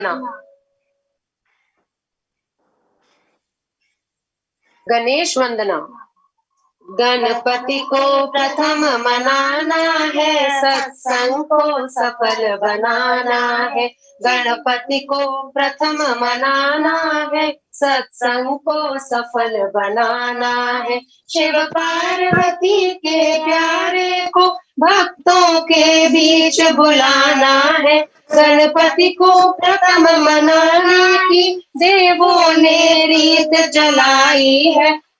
ना। गणेश वंदना। गणपति को प्रथम मनाना है, सत्संग को सफल बनाना है। गणपति को प्रथम मनाना है, सत्संग को सफल बनाना है। शिव पार्वती के प्यारे को भक्तों के बीच बुलाना है। गणपति को प्रथम मनाने की देवों ने रीत चलाई है।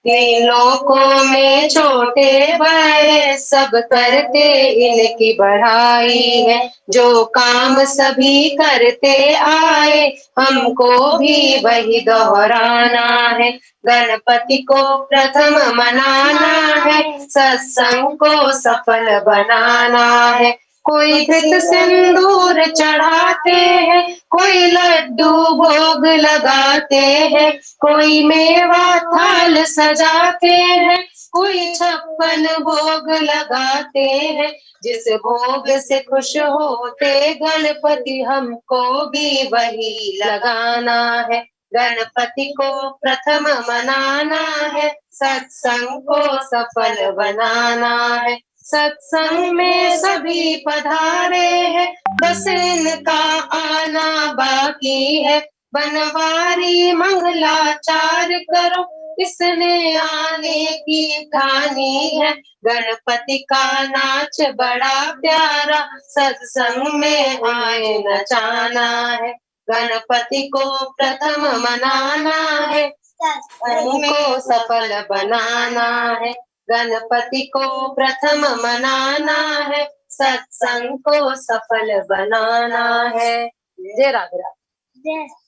लोकों में छोटे बड़े सब करते इनकी बढ़ाई है। जो काम सभी करते आए हमको भी वही दोहराना है। गणपति को प्रथम मनाना है, सत्संग को सफल बनाना है। कोई धृत सिंदूर चढ़ाते हैं, कोई लड्डू भोग लगाते हैं, कोई मेवा थाल सजाते हैं, कोई 56 भोग लगाते हैं। जिस भोग से खुश होते गणपति हमको भी वही लगाना है। गणपति को प्रथम मनाना है, सत्संग को सफल बनाना है। सत्संग में सभी पधारे हैं, बस इनका आना बाकी है। बनवारी मंगलाचार करो, इसने आने की ठानी है। गणपति का नाच बड़ा प्यारा, सत्संग में आए नचाना है। गणपति को प्रथम मनाना है, सत्संग को सफल बनाना है। गणपति को प्रथम मनाना है, सत्संग को सफल बनाना है। जय राधे राधे।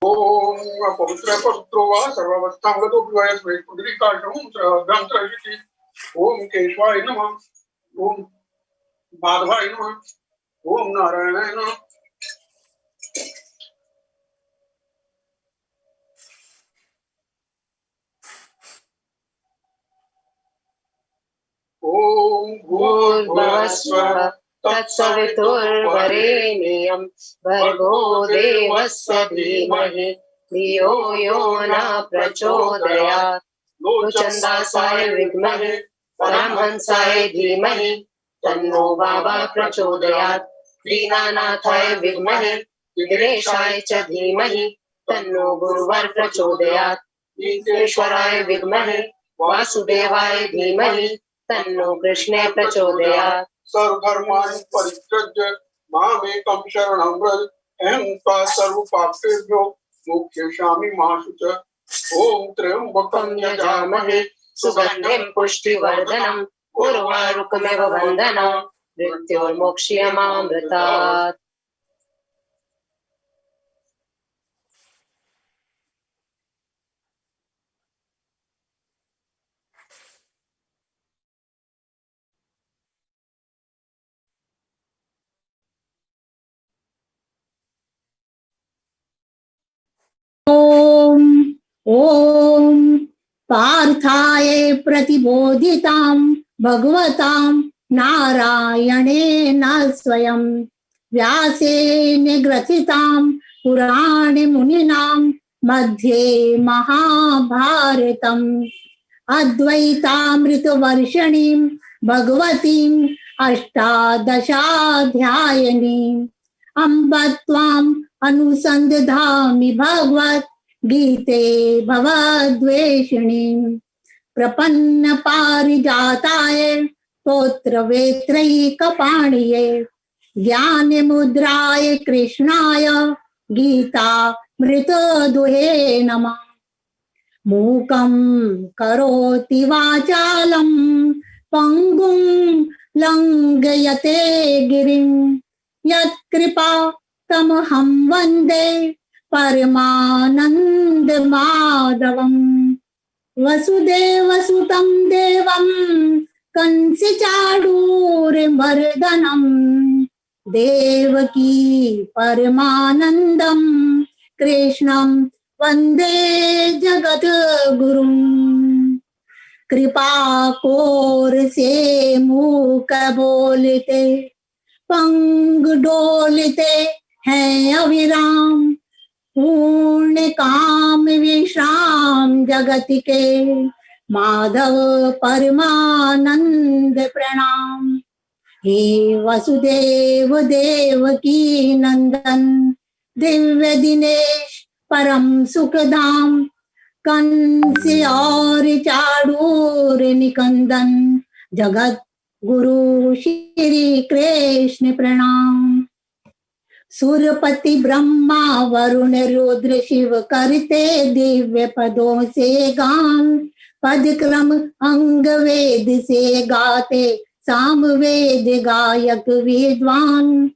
ओम पवित्र पवित्रो वा सर्वावस्थांगतो विवायस्मै पुंडरीकाक्षं श्रद्धांतरशिति। ओम केशवाय नमः, ओम माधवाय नमः, ओम नारायणाय नमः। ओम भूर्भुवस्वः तत्सवितुर्वरेण्यं भर्गो देवस्य धीमहि धियो यो न प्रचोदयात्। लोचनदासाय विद्महे परमहंसाय धीमहि तन्नो बाबा प्रचोदयात्। दीनानाथाय विद्महे विघ्नेशाय च धीमहि तन्नो गुरुवर प्रचोदयात्। ईश्वराय विद्महे वासुदेवाय धीमहि तन्नो कृष्णे प्रचोदयात्। सर्वधर्मान् परित्यज्य मामेकं शरणं व्रज, अहं त्वा सर्वपापेभ्यो मोक्षयिष्यामि मा शुचः। ओम त्र्यंबकं यजामहे सुगन्धिं पुष्टिवर्धनम् उर्वारुकमिव बन्धनान् मृत्योर्मोक्ष्यमामृतात्। ओम ओम पार्थाय प्रतिबोधितां भगवतां नारायणेन स्वयं व्यासेन ग्रथितां पुराणे मुनिनां मध्ये महाभारतम् अद्वैतामृतवर्षिणीं भगवतीं अष्टादशाध्यायिनीं अम्ब त्वाम् अनुसन्धामि भगवत् गीते भवद्वेषिणीं प्रपन्न पारिजाताय स्तोत्रवेत्रैकपाणिये ज्ञानमुद्राय कृष्णाय गीता मृतदुहे नमः। मूकं करोति वाचालं पङ्गुं लङ्घयते गिरिं यत्कृपा तमहं वन्दे परमानन्दमाधवम्। वसुदेवसुतं देवं कंसचाणूरमर्दनं देवकी परमानन्दं कृष्णं वन्दे जगद्गुरुम्। कृपा कोर से मूक बोलते, पंग डोलते हैं अविराम, पूर्ण काम विश्राम जगत के माधव परमानंद प्रणाम। हे वसुदेव देवकी नंदन, दिव्य दिनेश परम सुखधाम, कंस और चाणूर निकंदन, जगत गुरु श्री कृष्ण प्रणाम। सुरपति ब्रह्मा वरुण रुद्र शिव करते दिव्य पदों से गान, पद क्रम अंग वेद से गाते सामवेद गायक विद्वान।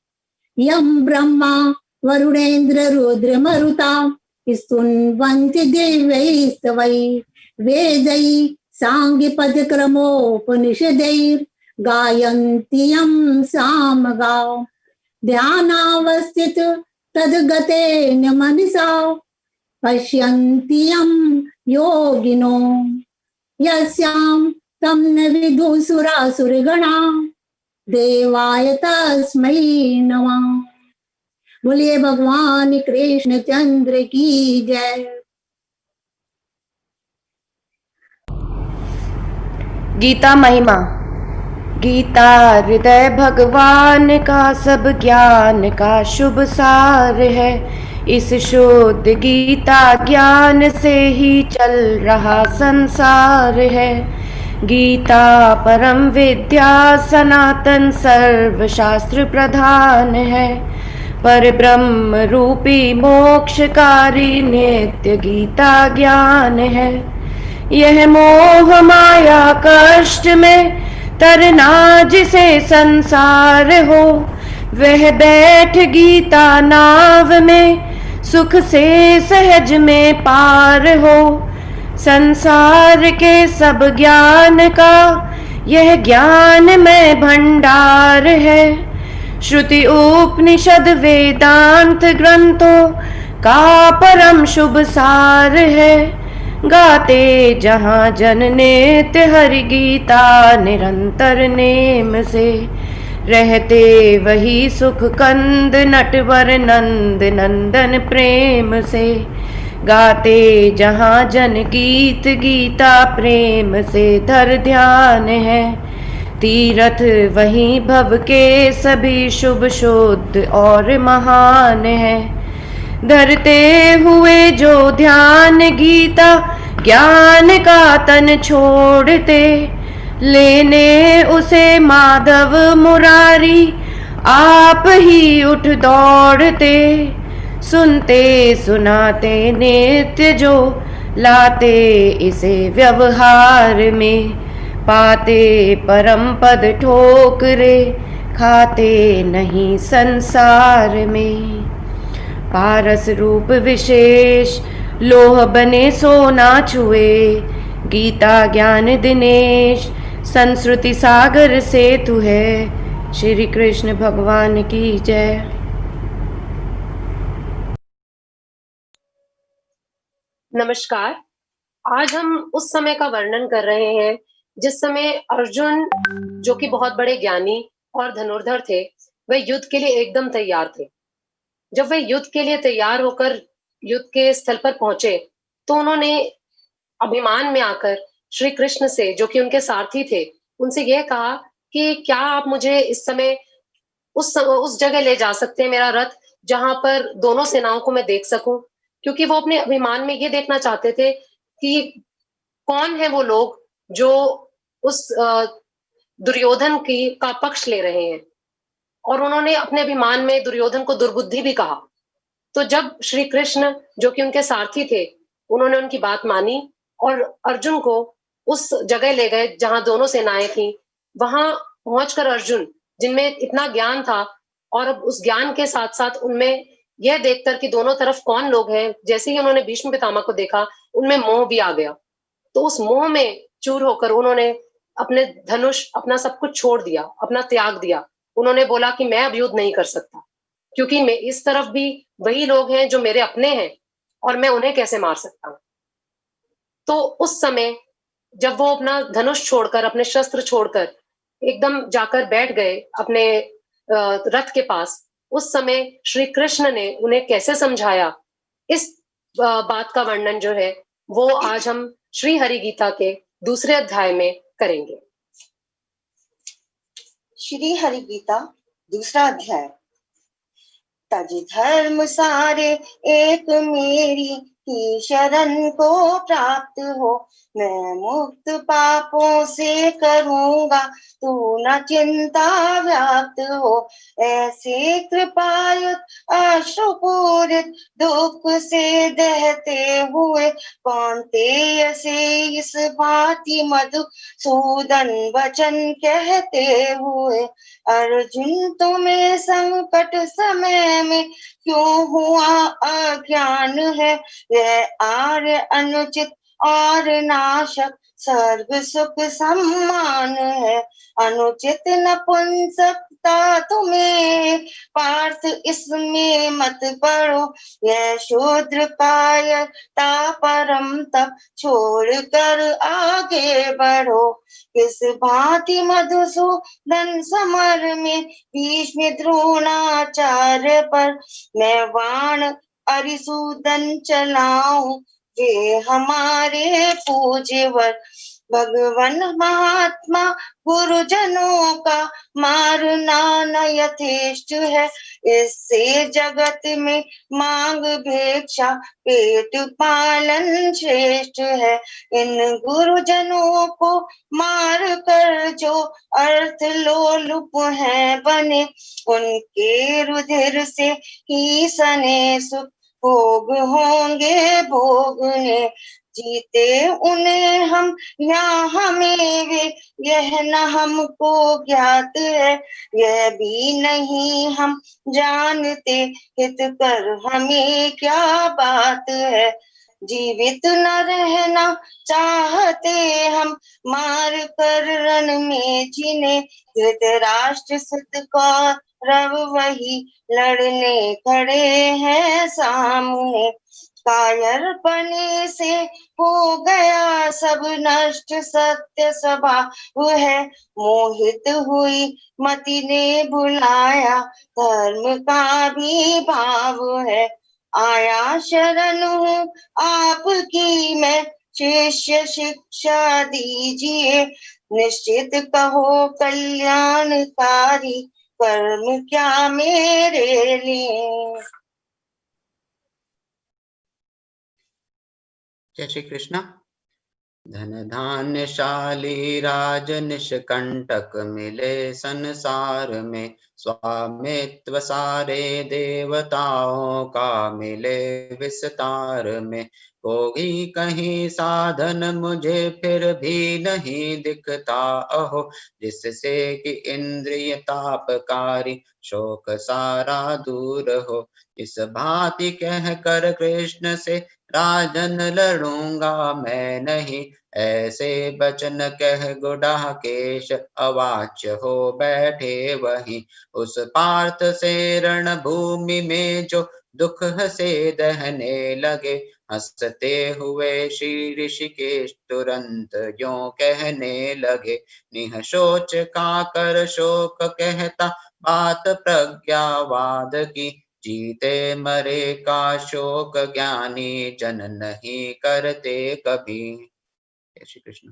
यम ब्रह्मा वरुणेन्द्र रुद्र मरुता, स्तुन्वन्त दिव्यै स्तवै, वेदै सांग पद क्रमोपनिषदैर् गायन्ति यं सामगा। ध्यानावस्थित तद्गतेन मनसा, पश्यन्ति यं योगिनो यस्यां तं न विदुसुरासुरगणा, देवाय तस्मै नमः। बोलिए भगवान कृष्ण चंद्र की जय। गीता महिमा। गीता हृदय भगवान का सब ज्ञान का शुभ सार है। इस शुद्ध गीता ज्ञान से ही चल रहा संसार है। गीता परम विद्या सनातन सर्वशास्त्र प्रधान है। पर ब्रह्म रूपी मोक्षकारी नित्य गीता ज्ञान है। यह मोह माया कष्ट में तरना जिसे संसार हो, वह बैठ गीता नाव में सुख से सहज में पार हो। संसार के सब ज्ञान का यह ज्ञानमय भंडार है। श्रुति उपनिषद वेदांत ग्रंथों का परम शुभ सार है। गाते जहाँ जन नित्य हरि गीता निरंतर नेम से, रहते वही सुख कंद नटवर नंद नंदन प्रेम से। गाते जहाँ जन गीत गीता प्रेम से धर ध्यान है। तीरथ वहीं भव के सभी शुभ शुद्ध और महान है। धरते हुए जो ध्यान गीता ज्ञान का तन छोड़ते, लेने उसे माधव मुरारी आप ही उठ दौड़ते। सुनते सुनाते नित्य जो लाते इसे व्यवहार में, पाते परम पद ठोकरे खाते नहीं संसार में। पारस रूप विशेष लोह बने सोना छुए, गीता ज्ञान दिनेश संस्कृति सागर सेतु है। श्री कृष्ण भगवान की जय। नमस्कार। आज हम उस समय का वर्णन कर रहे हैं जिस समय अर्जुन, जो कि बहुत बड़े ज्ञानी और धनुर्धर थे, वे युद्ध के लिए एकदम तैयार थे। जब वे युद्ध के लिए तैयार होकर युद्ध के स्थल पर पहुंचे तो उन्होंने अभिमान में आकर श्री कृष्ण से, जो कि उनके सारथी थे, उनसे यह कहा कि क्या आप मुझे इस समय उस जगह ले जा सकते हैं, मेरा रथ, जहां पर दोनों सेनाओं को मैं देख सकूं। क्योंकि वो अपने अभिमान में ये देखना चाहते थे कि कौन है वो लोग जो उस दुर्योधन का पक्ष ले रहे हैं। और उन्होंने अपने अभिमान में दुर्योधन को दुर्बुद्धि भी कहा। तो जब श्री कृष्ण, जो कि उनके सारथी थे, उन्होंने उनकी बात मानी और अर्जुन को उस जगह ले गए जहां दोनों सेनाएं थी। वहां पहुंचकर अर्जुन, जिनमें इतना ज्ञान था और अब उस ज्ञान के साथ साथ उनमें यह देखकर कि दोनों तरफ कौन लोग हैं, जैसे ही उन्होंने भीष्म पितामह को देखा, उनमें मोह भी आ गया। तो उस मोह में चूर होकर उन्होंने अपने धनुष, अपना सब कुछ छोड़ दिया, अपना त्याग दिया। उन्होंने बोला कि मैं अब युद्ध नहीं कर सकता, क्योंकि मैं इस तरफ भी वही लोग हैं जो मेरे अपने हैं और मैं उन्हें कैसे मार सकता हूँ। तो उस समय जब वो अपना धनुष छोड़कर, अपने शस्त्र छोड़कर एकदम जाकर बैठ गए अपने रथ के पास, उस समय श्री कृष्ण ने उन्हें कैसे समझाया, इस बात का वर्णन जो है वो आज हम श्री हरि गीता के दूसरे अध्याय में करेंगे। श्री हरि गीता दूसरा अध्याय। तज धर्म सारे एक मेरी ही शरण को प्राप्त हो, मैं मुक्त पापों से करूंगा तू न चिंता व्याप्त हो। ऐसे कृपायुत अश्रुपूरित दुख से दहते हुए कौन्तेय से इस भांति मधुसूदन वचन कहते हुए, अर्जुन तुम्हें संकट समय में क्यों हुआ अज्ञान है, यह आर्य अनुचित और नाशक सर्व सुख सम्मान है। अनुचित नपुंसकता तुम्हें पार्थ इसमें मत पड़ो, यह शूद्र कायरता परम तप छोड़ कर आगे बढ़ो। किस भांति मधुसूदन समर में भीष्म द्रोणाचार्य पर मैं बाण अरिसूदन चलाऊं, वे हमारे पूज्यवर। भगवान महात्मा गुरुजनों का मारना न यथेष्ट है, इससे जगत में मांग भिक्षा पेट पालन श्रेष्ठ है। इन गुरुजनों को मार कर जो अर्थ लोलुप है बने, उनके रुधिर से ही सने सुख भोग होंगे भोगने। जीते उन्हें हम या हमें वे, यह न हमको ज्ञात है, यह भी नहीं हम जानते हित कर हमें क्या बात है। जीवित न रहना चाहते हम मार कर रण में जिन्हें, धृतराष्ट्र सुत कौरव वही लड़ने खड़े हैं सामने। कायरपने से हो गया सब नष्ट सत्य स्वभाव है, मोहित हुई मति ने बुलाया धर्म का भी भाव है। आया शरण हूँ आपकी मैं, शिष्य शिक्षा दीजिए, निश्चित कहो कल्याणकारी कर्म क्या मेरे लिए। जय श्री कृष्ण। धन धान्यशाली राज निष्कंटक मिले संसार में, स्वामित्व सारे देवताओं का मिले विस्तार में। कोई कहीं साधन मुझे फिर भी नहीं दिखता अहो, जिससे कि इंद्रिय तापकारी शोक सारा दूर हो। इस भांति कह कर कृष्ण से राजन लड़ूंगा मैं नहीं, ऐसे बचन कह गुडाकेश अवाच्य हो बैठे वहीं। उस पार्थ से रण भूमि में जो दुख से दहने लगे, हंसते हुए श्री ऋषिकेश तुरंत यों कहने लगे। निह सोच का कर शोक कहता बात प्रज्ञावाद की, जीते मरे का शोक ज्ञानी जन नहीं करते कभी। जय श्री कृष्ण।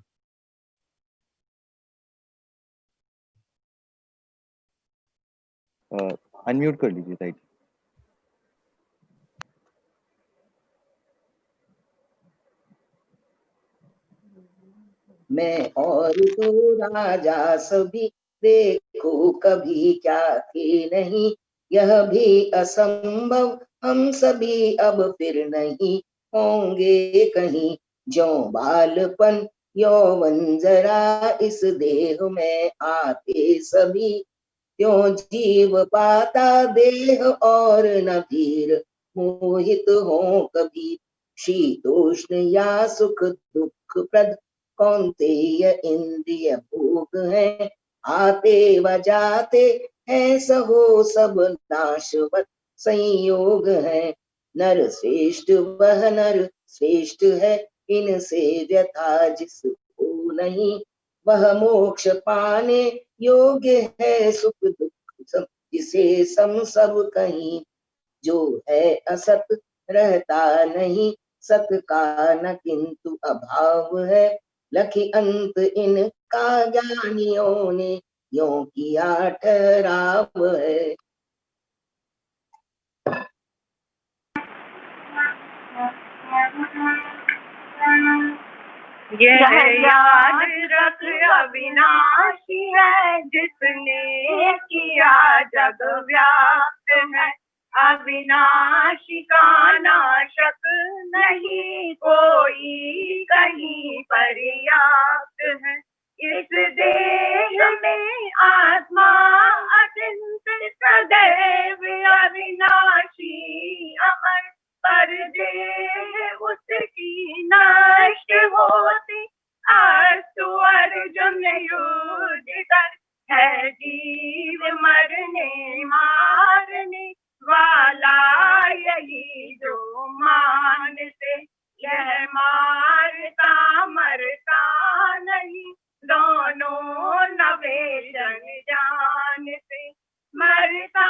अनम्यूट कर लीजिए ताई। मैं और तू राजा सभी देखो कभी क्या थे नहीं, यह भी असंभव हम सभी अब फिर नहीं होंगे कहीं। जो बालपन यौवन जरा इस देह में आते सभी, त्यों जीव पाता देह और न धीर मोहित हो कभी। शीतोष्ण या सुख दुख प्रद कौन्तेय इंद्रिय भोग है। आते व जाते हैं सहो सब नाशवत संयोग है। नर श्रेष्ठ वह नर श्रेष्ठ है, इनसे व्यथा जिसको नहीं। वह मोक्ष पाने योग्य है, सुख दुख सब जिसे सम सब कहीं। जो है असत रहता नहीं, सत का न किंतु अभाव है। लखी अंत इनका ज्ञानियों ने यों किया ठहराव है। यह याद रख अविनाशी है, जिसने किया जग व्याप्त है। अविनाशी का नाशक नहीं कोई कहीं पर्याप्त है। इस देह में आत्मा अचिंत सदैव अविनाशी अमर, पर देह उसकी नष्ट होती। अस्तु अर्जुन युद्ध कर, है जीव मरने मारने वाला यही जो मान से। यह मारता मरता नहीं, दोनों नवे जन जान से। मरता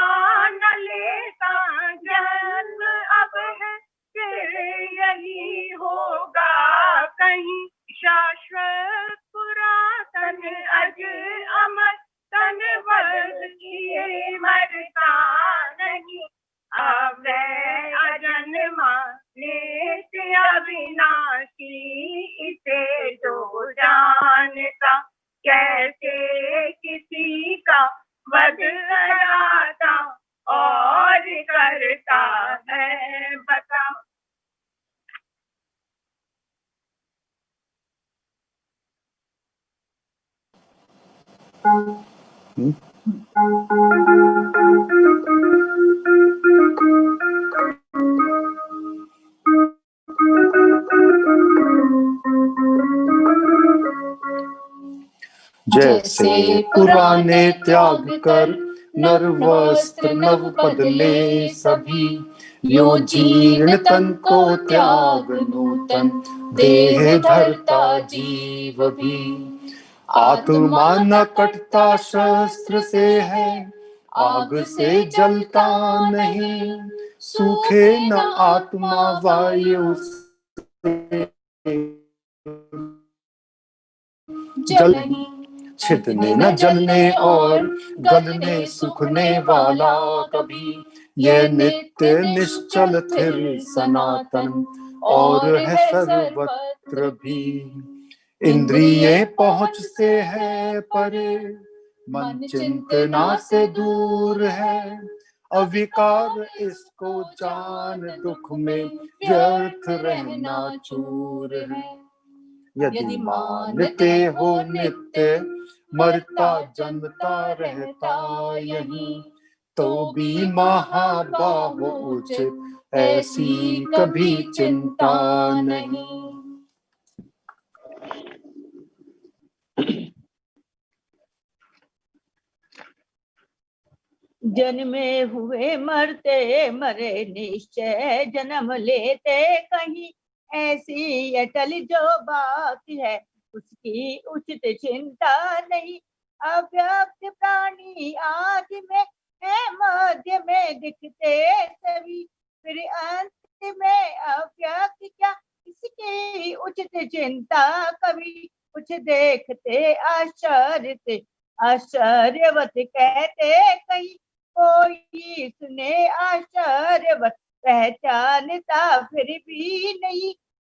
न लेता जन्म अब है, फिर यही होगा कहीं। शाश्वत पुरातन अज अमर, तन वध किए मरता नहीं। अव्यय अजन्मा नित्य अविनाशी, इसे जो जानता कैसे किसी का वध कराता और करता है बता। जैसे पुराने त्याग कर नर वस्त्र नव बदले सभी, यो जीर्ण तन को त्याग नूतन देह धरता जीव भी। आत्मा न कटता शस्त्र से है, आग से जलता नहीं। सूखे न आत्मा वायु से जल नहीं। छिदने न जलने और गलने सूखने वाला कभी, यह नित्य निश्चल स्थिर सनातन और है सर्वत्र भी। इंद्रिय पहुंच से है परे, मन चिंतना से दूर है। अविकार इसको जान, दुख में व्यर्थ रहना चूर है। यदि मानते हो नित्य मरता जन्मता रहता यही, तो भी महाबाहो उचित ऐसी कभी चिंता नहीं। जन्मे हुए मरते मरे निश्चय, जन्म लेते कहीं ऐसी अटल जो बात है, उसकी उचित चिंता नहीं। अव्यक्त प्राणी आदि में है, मध्य में दिखते सभी, फिर अंत में अव्यक्त क्या, इसकी उचित चिंता कभी। कुछ देखते आश्चर्य से आश्चर्यवत कहते कहीं, कोई सुने आश्चर्यवत पहचानता फिर भी नहीं।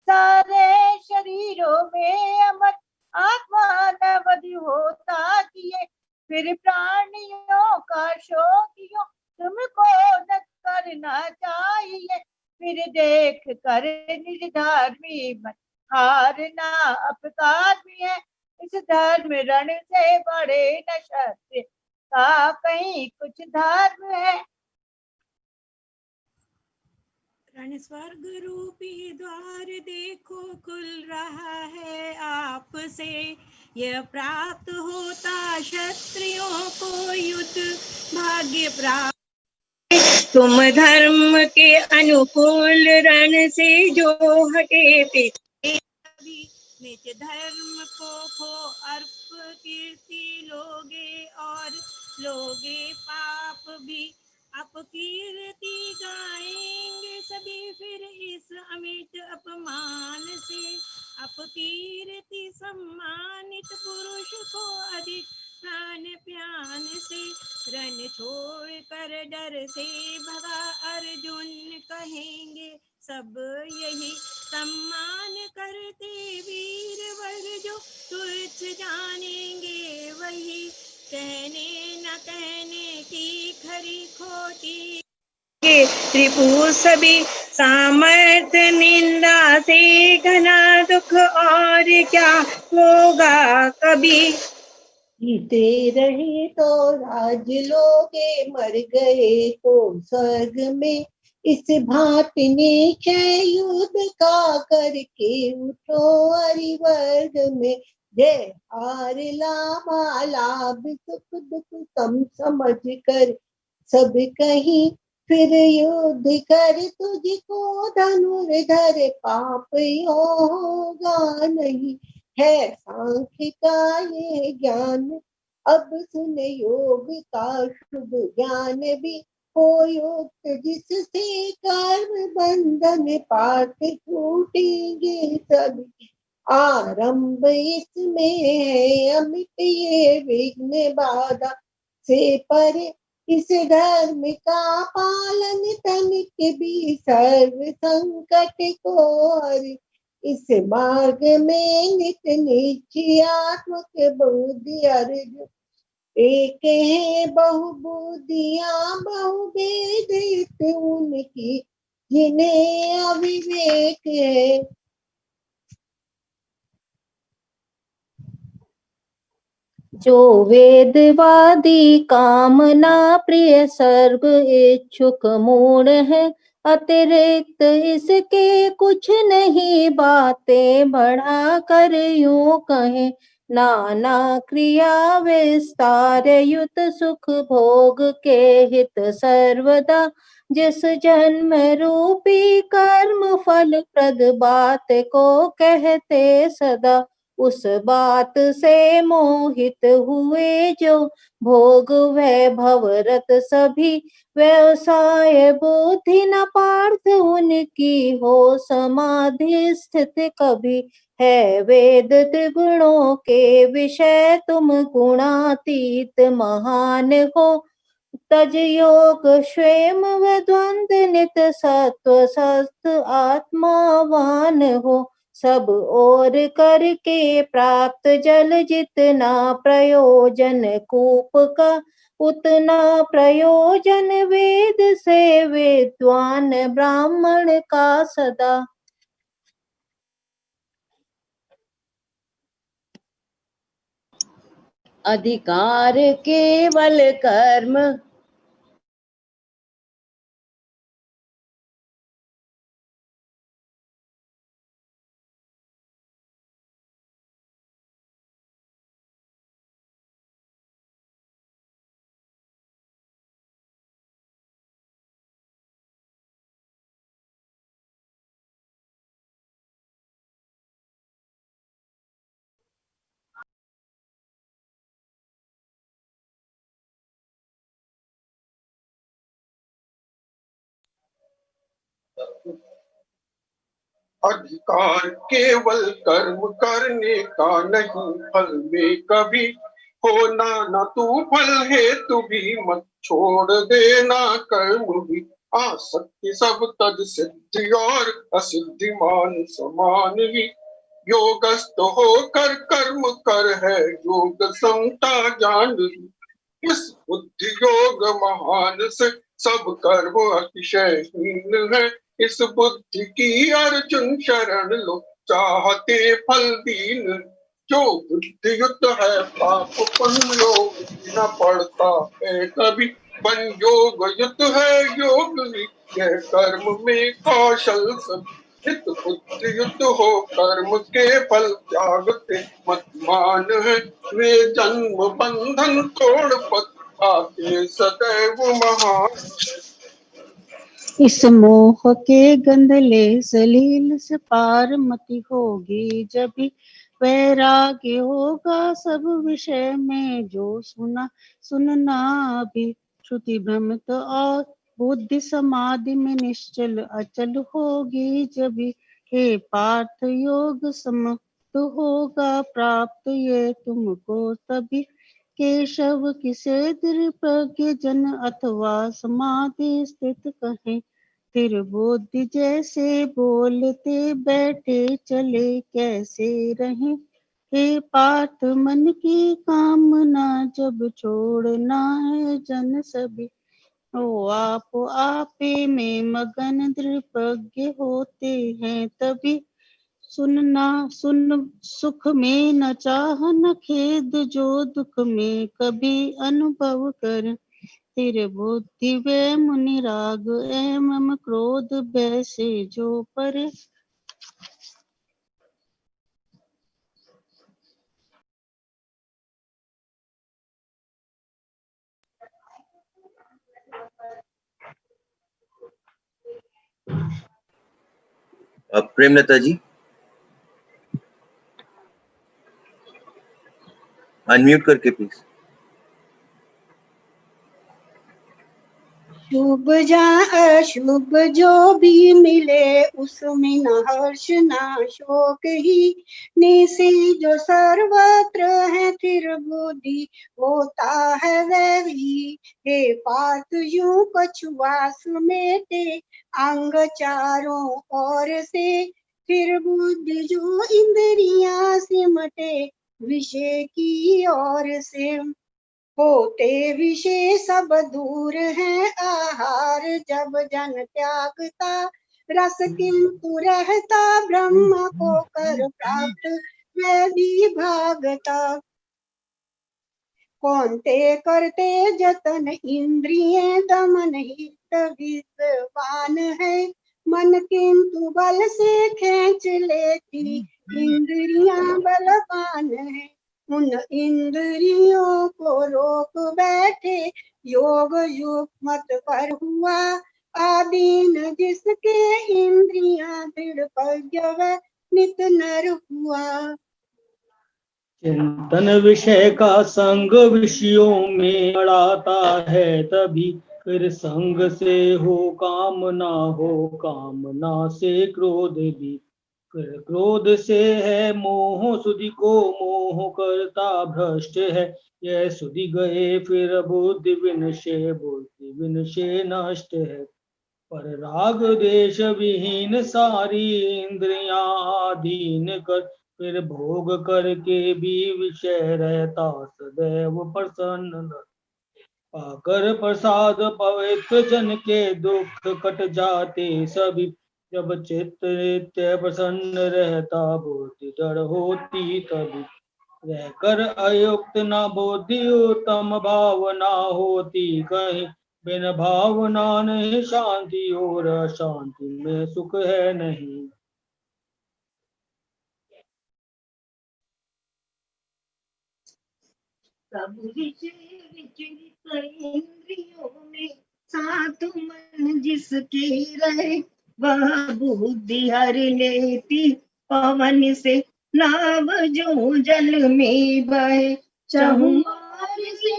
सारे शरीरों में अमर आत्मा नवधि होता किए, फिर प्राणियों का शोधियो तुमको न करना चाहिए। फिर देख कर निर्धार्मी मन हारना अपकार भी है। इस धर्म रण से बड़े न शस्त्र का कहीं कुछ धर्म है। रण स्वर्ग रूपी द्वार देखो खुल रहा है आपसे, यह प्राप्त होता क्षत्रियों को युद्ध भाग्य प्राप्त। तुम धर्म के अनुकूल रण से जो हटे पिछले कभी, निज धर्म को खो अर्प कीर्ति लोगे और लोगे पाप भी। अपकीर्ति गाएंगे सभी फिर इस अमिट अपमान से, अपकीर्ति सम्मानित पुरुष को अधिक प्राण प्यान से। रण छोड़ कर डर से भगा अर्जुन कहेंगे सब यही, सम्मान करते वीर वर्ग जो तुच्छ जानेंगे वही। कहने न कहने की खरी खोटी त्रिपुर सभी, सामर्थ्य निंदा से घना दुख और क्या होगा कभी। जीते रहे तो राज लोगे, मर गए तो स्वर्ग में। इस भांति निश्चय युद्ध का करके उठो हरिवर्ग में। जय हार लाभ लाभ सुख दुख सम समझ कर सब कहीं, फिर युद्ध कर तुझको धनुर्धर पाप होगा नहीं। है सांख्य का ये ज्ञान अब सुन, योग का शुभ ज्ञान भी हो युक्त, जिससे कर्म बंधन पाप टूटेंगे सभी। आरंभ इसमें है अमिट ये विघ्न बाधा से परे, इस धर्म का पालन तनिक भी सर्व संकट को हरि। इस मार्ग में नित निश्चयात्मक बुद्धि अर्जुन, एक है बहु बुद्धियां बहुभेद उनकी, जिन्हें अविवेक है। जो वेदवादी कामना प्रिय सर्ग इच्छुक मूढ़ है, अतिरिक्त इसके कुछ नहीं बातें बढ़ा कर यूं कहें। नाना क्रिया विस्तार युत सुख भोग के हित सर्वदा, जिस जन्म रूपी कर्म फल प्रद बात को कहते सदा। उस बात से मोहित हुए जो भोग वैभव रत सभी, व्यवसाय बुद्धि न पार्थ उनकी हो समाधि स्थित कभी। है वेद त्रिगुणों के विषय तुम गुणातीत महान हो, तज योग स्वयं व द्वंद नित सत्व सस्त आत्मावान हो। सब और करके प्राप्त जल जितना प्रयोजन कूप का, उतना प्रयोजन वेद से विद्वान ब्राह्मण का सदा। अधिकार केवल कर्म अधिकार केवल कर्म करने का नहीं, फल में कभी होना न तू फल है तू भी मत छोड़ देना कर्म भी। आसक्ति सब तद सिद्धि और असिद्धि मान समान ही, योगस्थ होकर कर्म कर है योग समता ज्ञान ही। इस बुद्धि योग महान से सब कर्म अतिशयहीन है, इस बुद्धि की अर्जुन शरण लो चाहते फल दीन। जो बुद्धि युक्त है पाप पुण्य न पड़ता है कभी, जीवन योग युत है, योग ही यह कर्म में कौशल सब। हित बुद्धि युत हो कर्म के फल त्यागते मत मान है, वे जन्म बंधन तोड़ पद आते सदैव महान। इस मोह के गंधले सलील से पार मति होगी, जब भी वैराग्य होगा सब विषय में। जो सुनना भी श्रुति भ्रमित और बुद्धि समाधि में निश्चल अचल होगी, जब भी हे पार्थ योग समाप्त होगा प्राप्त ये तुमको तभी। केशव किसे दृढ़ जन अथवा समाधि स्थित कहे, फिर बुद्धि जैसे बोलते बैठे चले कैसे रहे। हे पार्थ मन की कामना जब छोड़ना है जन सभी, ओ आप आपे में मगन दृढ़ होते हैं तभी। सुन सुख में न चाह न खेद, जो दुख में कभी अनुभव कर। तेरे बुद्धि वे मुनि राग एवं क्रोध वैसे जो परे। अब प्रेमलता जी अनम्यूट करके प्लीज। शुभ या अशुभ जो भी मिले उसमें न हर्ष न शोक ही, निसी जो सर्वत्र है फिर बुद्धि होता है वही। हे पार्थ यूं कछुआस मेटे अंग चारों ओर से, फिर बुद्धि जो इंद्रियां सिमटे विषय की ओर से। होते विषय सब दूर है आहार जब जन त्यागता, रस किंतु रहता ब्रह्म को कर प्राप्त वह भी भागता। कौन ते करते जतन इंद्रिय दमन हित विद्वान है, मन किंतु बल से खींच लेती इंद्रियां बलवान है। उन इंद्रियों को रोक बैठे योग युक्त मत पर हुआ, आदीन जिसके इंद्रियां दृढ़ नित नर हुआ। चिंतन विषय का संग विषयों में अड़ाता है तभी, फिर संग से हो कामना से क्रोध भी, फिर क्रोध से है मोह सुधि को मोह करता भ्रष्ट है। यह सुधि गए फिर बुद्धि विनशे नष्ट है। पर राग देश विहीन सारी इंद्रियां आधीन कर, फिर भोग करके भी विषय रहता सदैव प्रसन्न। पाकर प्रसाद पवित्र जन के दुख कट जाते सभी, जब चित्त नित्य प्रसन्न रहता बुद्धि दृढ़ होती तभी। रहकर अयुक्त न बुद्धि उत्तम भावना होती कहीं, बिन भावना नहीं शांति और अशांति में सुख है नहीं। सब विषय विचलित इंद्रियों में सात मन जिसके रहे, वह बुद्धि हर लेती पवन से नाव जो जल में बहे। चहुमार से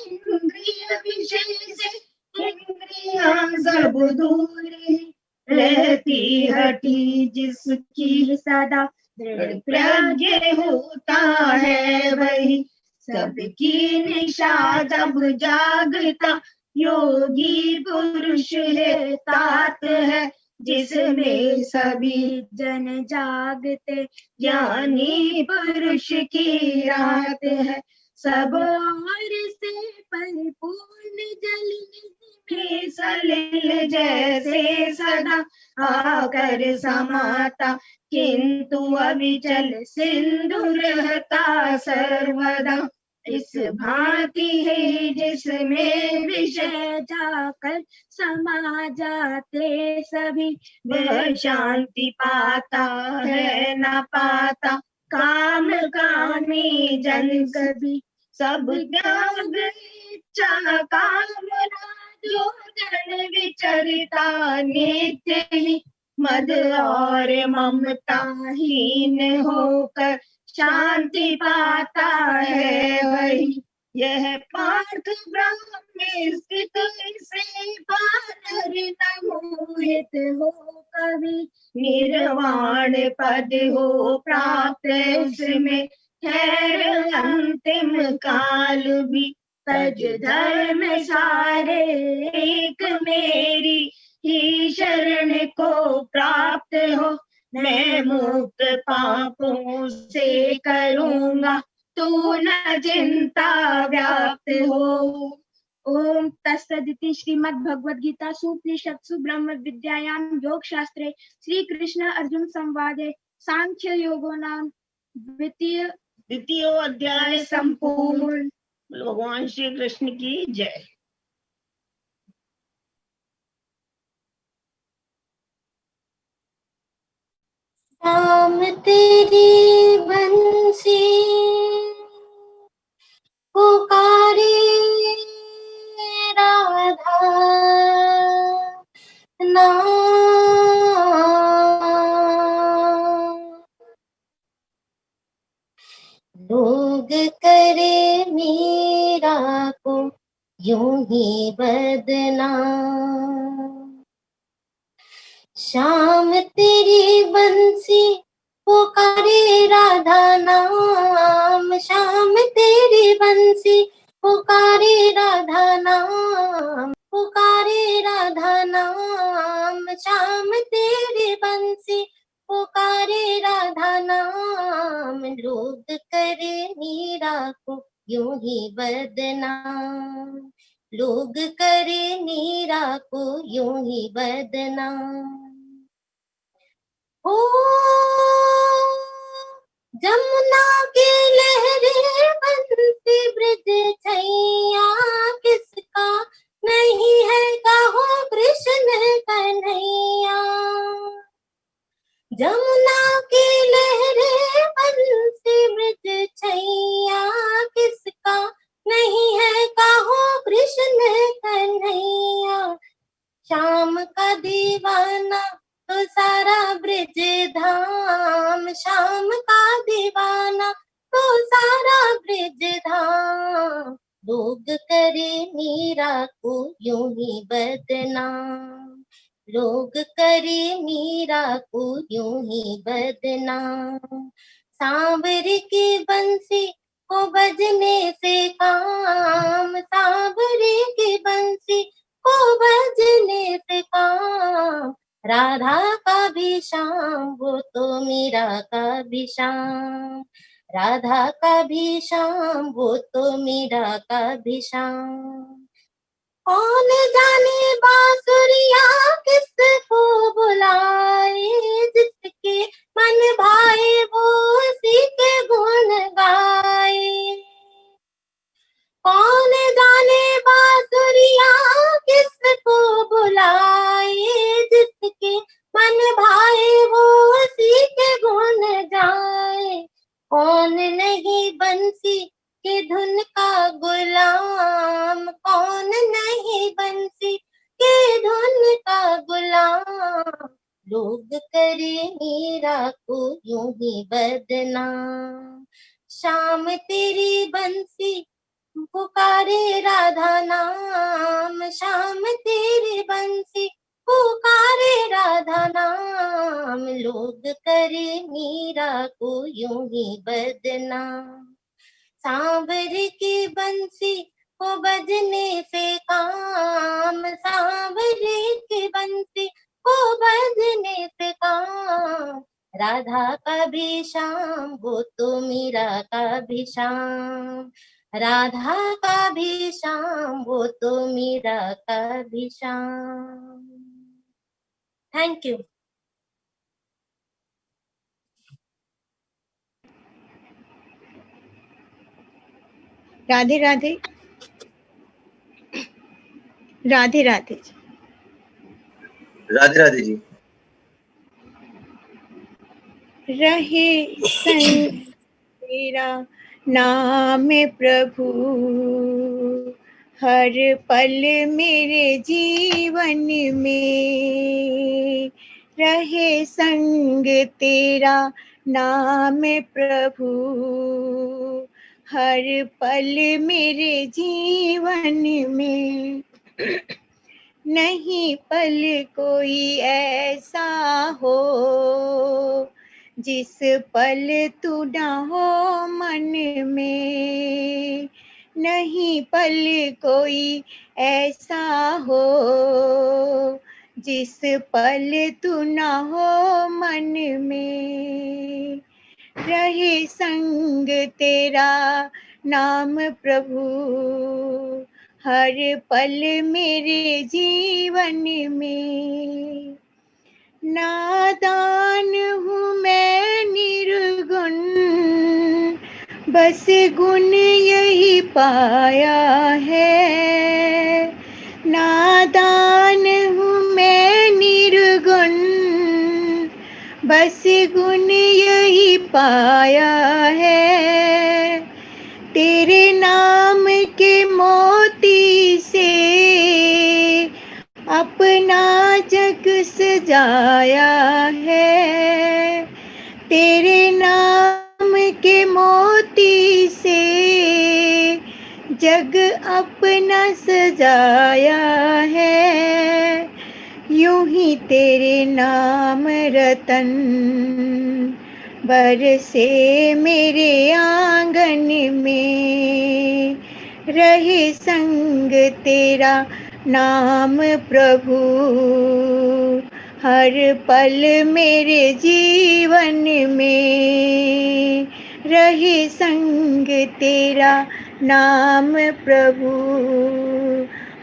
इंद्रिय विषय से इंद्रियां सब दूर रहती हटी, जिसकी सदा दृढ़ प्रज्ञ होता है वही। सबकी निशा जब जागता योगी पुरुष है तात है, जिसमें सभी जन जागते ज्ञानी पुरुष की रात है। सब ओर से परिपूर्ण जल में सलिल जैसे सदा आकर समाता, किंतु अविचल सिंधु रहता सर्वदा। इस भांति है जिसमें विषय जाकर समा जाते सभी, वह शांति पाता है न पाता काम कामी जन कभी। सब त्याग इच्छा कामना जो जन विचरता नित्य ही, मद और ममता हीन होकर शांति पाता है वही। यह पार्थ ब्रह्म में स्थित इसे पार न मोहित हो कभी, निर्वाण पद हो प्राप्त उसमें ठहर अंतिम काल भी। तज धर्म सारे एक मेरी ही शरण को प्राप्त हो, मैं मुक्त पापों से करूँगा तू न चिंता व्याप्त हो। ओम तत्सदिति श्रीमद् भगवद गीता सुपनिषत्सु ब्रह्म विद्यायां योग शास्त्रे श्री कृष्ण अर्जुन संवादे सांख्य योगो नाम द्वितीय अध्याय संपूर्ण। भगवान श्री कृष्ण की जय। राम तेरी बंसी पुकारे राधा नाम, लोग करे मीरा को यूं ही बदनाम। श्याम तेरी बंसी पुकारे राधा नाम, श्याम तेरी बंसी पुकारे राधा नाम, पुकारे राधा नाम। श्याम तेरी बंसी पुकारे राधा नाम, लोग करे मीरा को यूं ही बदनाम, लोग करे मीरा को यूं ही बदनाम। ओ जमुना की लहरें बंसी ब्रिज छैया, किसका नहीं है कहो कृष्ण कन्हैया। जमुना की लहरें बंसी ब्रिज छैया, किसका नहीं है कहो कृष्ण कन्हैया। श्याम का दीवाना तो सारा ब्रिज धाम, श्याम का दीवाना तो सारा ब्रिज धाम, लोग करे मीरा को यूं ही बदनाम, लोग करे मीरा को यूं ही बदनाम। सांवरी की बंसी को बजने से काम, सांवरी की बंसी को बजने से काम। राधा का भी श्याम वो तो मीरा का भी श्याम, राधा का भी श्याम वो तो मीरा का भी श्याम। कौन जाने बांसुरिया किसको बुलाए, जिसके मन भाए वो उसी के गुण गाए। कौन जाने बांसुरिया किसको बुलाए, जिसके मन भाए वो उसी के गुण जाए। कौन नहीं बंसी के धुन का गुलाम, कौन नहीं बंसी के धुन का गुलाम, लोग करे मीरा को यूं ही बदनाम। श्याम तेरी बंसी पुकारे राधा नाम, श्याम तेरी बंसी पुकारे राधा नाम, लोग करे मीरा को यूं ही बदनाम। सांवरी की बंसी को बजने से काम, सांवरी की बंसी को बजने से काम। राधा का भी श्याम वो तो मीरा का भी श्याम, राधा का भी श्याम वो तो मीरा का भी श्याम। Thank you. राधे राधे। राधे राधे। राधे राधे जी। रहे संग तेरा नाम प्रभु, हर पल मेरे जीवन में। रहे संग तेरा नाम प्रभु, हर पल मेरे जीवन में। नहीं पल कोई ऐसा हो, जिस पल तू ना हो मन में। नहीं पल कोई ऐसा हो, जिस पल तू ना हो मन में। रहे संग तेरा नाम प्रभु, हर पल मेरे जीवन में। नादान हूँ मैं निर्गुण, बस गुण यही पाया है। नादान हूँ मैं निर्गुण, बस गुण यही पाया है। तेरे नाम के मोती से अपना जग सजाया है। तेरे नाम के मोती से जग अपना सजाया है। यूं ही तेरे नाम रतन बरसे मेरे आंगन में। रहे संग तेरा नाम प्रभु, हर पल मेरे जीवन में। रहे संग तेरा नाम प्रभु,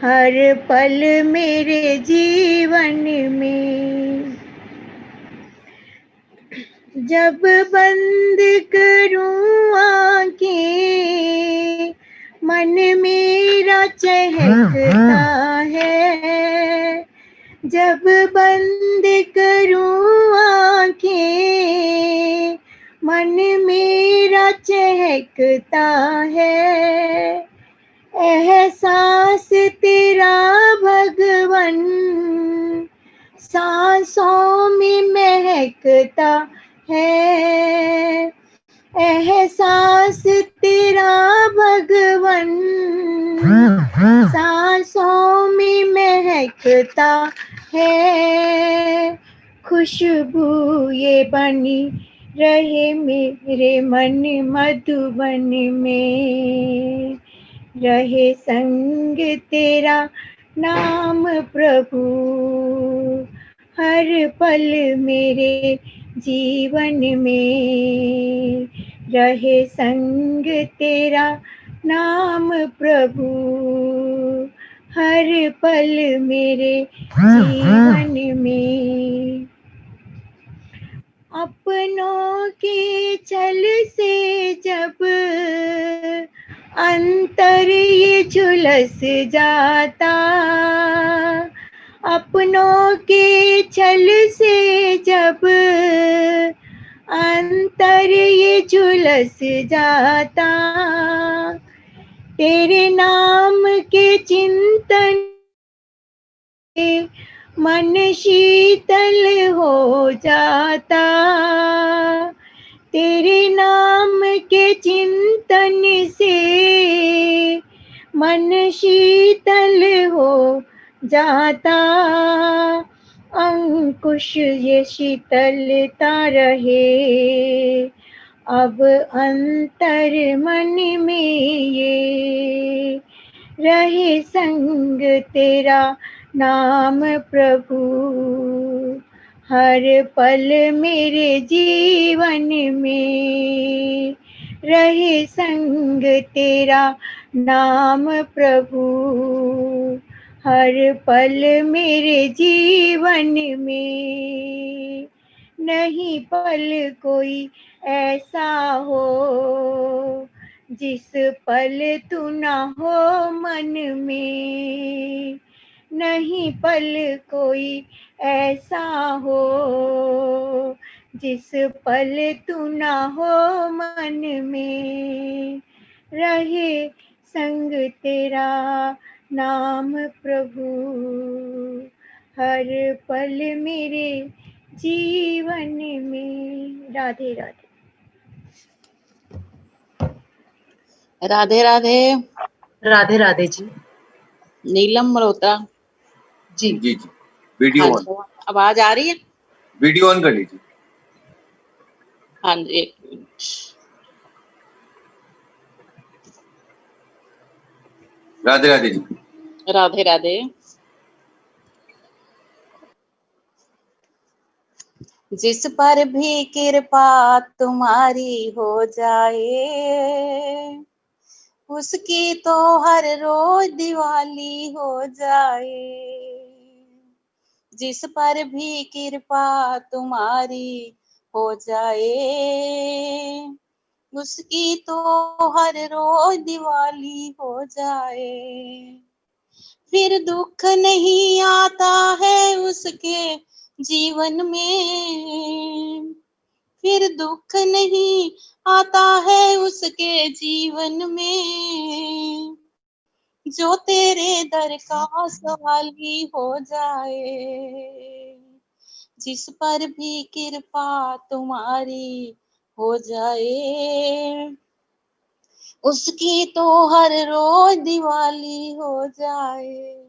हर पल मेरे जीवन में। जब बंद करूं आंखें, मन मेरा चहकता है। जब बंद करूं आंखें, मन मेरा चहकता है। एहसास तेरा भगवन सांसों में महकता है। एहसास तेरा भगवन सांसों में महकता है। खुशबू ये बनी रहे मेरे मन मधुबन में। रहे संग तेरा नाम प्रभु, हर पल मेरे जीवन में। रहे संग तेरा नाम प्रभु, हर पल मेरे जीवन में। अपनों के छल से जब अंतर ये झुलस जाता, अपनों के छल से जब अंतर ये झुलस जाता। तेरे नाम के चिंतन मन शीतल हो जाता। तेरे नाम के चिंतन से मन शीतल हो जाता। अंकुश ये शीतलता रहे अब अंतर मन में ये। रहे संग तेरा नाम प्रभु, हर पल मेरे जीवन में। रहे संग तेरा नाम प्रभु, हर पल मेरे जीवन में। नहीं पल कोई ऐसा हो, जिस पल तू ना हो मन में, नहीं पल कोई ऐसा हो, जिस पल तू ना हो मन में, रहे संग तेरा नाम प्रभु, हर पल मेरे जीवन में। राधे राधे। राधे राधे। राधे राधे जी। नीलम मल्होत्रा जी जी जी वीडियो हाँ ऑन, जी, आवाज आ रही है? वीडियो ऑन कर लीजिए। हाँ जी, एक मिनट। राधे राधे जी। राधे राधे। जिस पर भी कृपा तुम्हारी हो जाए, उसकी तो हर रोज दिवाली हो जाए। जिस पर भी कृपा तुम्हारी हो जाए, उसकी तो हर रोज दिवाली हो जाए। फिर दुख नहीं आता है उसके जीवन में, फिर दुख नहीं आता है उसके जीवन में, जो तेरे दर का सवाली हो जाए। जिस पर भी कृपा तुम्हारी हो जाए, उसकी तो हर रोज दिवाली हो जाए।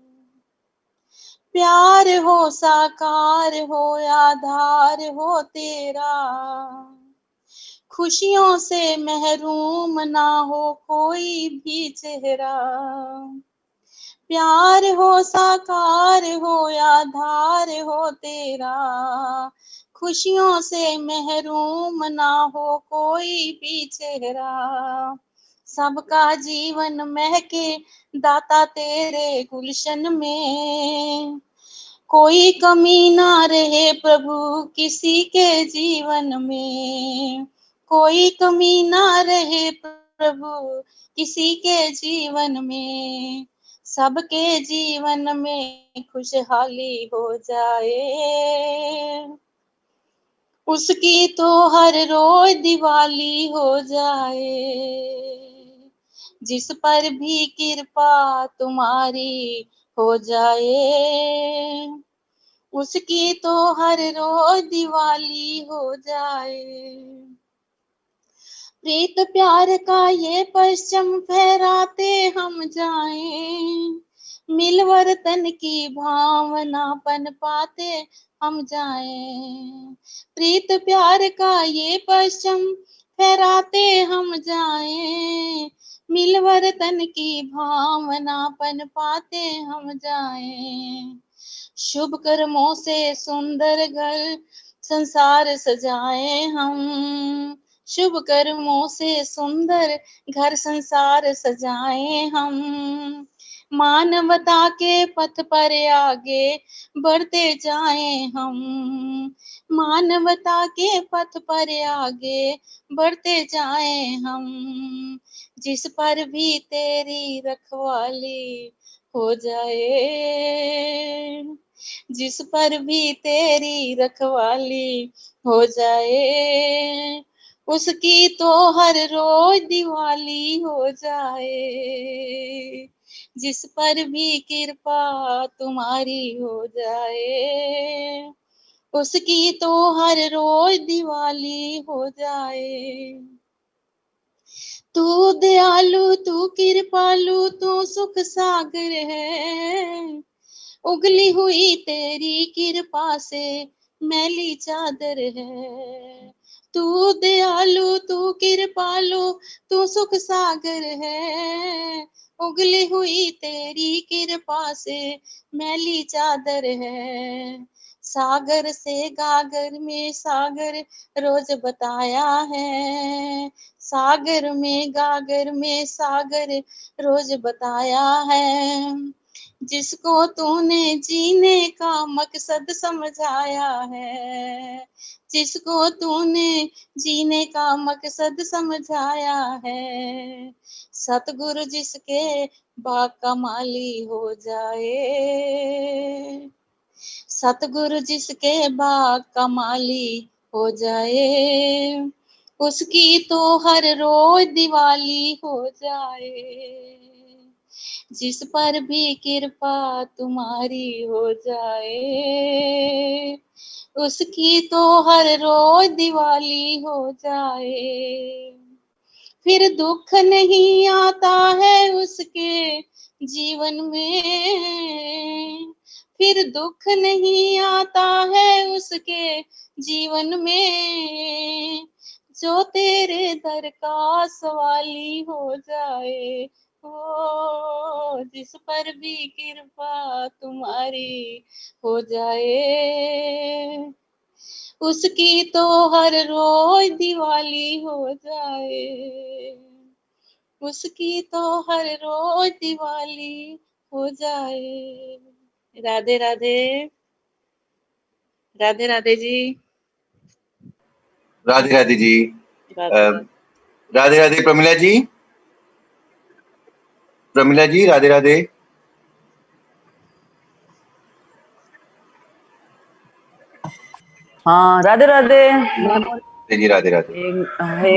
प्यार हो साकार हो आधार हो तेरा, खुशियों से महरूम ना हो कोई भी चेहरा। प्यार हो साकार हो आधार हो तेरा, खुशियों से महरूम ना हो कोई भी चेहरा। सबका जीवन महके दाता तेरे गुलशन में, कोई कमी ना रहे प्रभु किसी के जीवन में, कोई कमी ना रहे प्रभु किसी के जीवन में, सबके जीवन में खुशहाली हो जाए। उसकी तो हर रोज दिवाली हो जाए। जिस पर भी कृपा तुम्हारी हो जाए, उसकी तो हर रोज दिवाली हो जाए। प्रीत प्यार का ये परचम फहराते हम जाएं, मिलवर तन की भावना पन पाते हम जाएं। प्रीत प्यार का ये परचम फहराते हम जाएं, मिलवर तन की भावना पन पाते हम जाएं। शुभ कर्मों से सुंदर घर संसार सजाएं हम, शुभ कर्मों से सुंदर घर संसार सजाएं हम। मानवता के पथ पर आगे बढ़ते जाएं हम, मानवता के पथ पर आगे बढ़ते जाएं हम। जिस पर भी तेरी रखवाली हो जाए, जिस पर भी तेरी रखवाली हो जाए, उसकी तो हर रोज दिवाली हो जाए। जिस पर भी कृपा तुम्हारी हो जाए, उसकी तो हर रोज दिवाली हो जाए। तू दयालु तू कृपालु तू सुख सागर है, उगली हुई तेरी कृपा से मैली चादर है। तू दयालु तू कृपालु तू सुख सागर है, उगली हुई तेरी कृपा से मैली चादर है। सागर से गागर में सागर रोज बताया है, सागर में गागर में सागर रोज बताया है। जिसको तूने जीने का मकसद समझाया है, जिसको तूने जीने का मकसद समझाया है, सतगुरु जिसके बाग का माली हो जाए, सतगुरु जिसके बाग का माली हो जाए, उसकी तो हर रोज दिवाली हो जाए, जिस पर भी कृपा तुम्हारी हो जाए, उसकी तो हर रोज दिवाली हो जाए, फिर दुख नहीं आता है उसके जीवन में, फिर दुख नहीं आता है उसके जीवन में, जो तेरे दर का सवाली हो जाए, ओ जिस पर भी कृपा तुम्हारी हो जाए, उसकी तो हर रोज दिवाली हो जाए, उसकी तो हर रोज दिवाली हो जाए। राधे राधे, राधे राधे जी। राधे राधे जी। राधे राधे। राधे राधे प्रमिला जी। प्रमिला जी राधे राधे। हाँ राधे राधे। जी राधे राधे। हे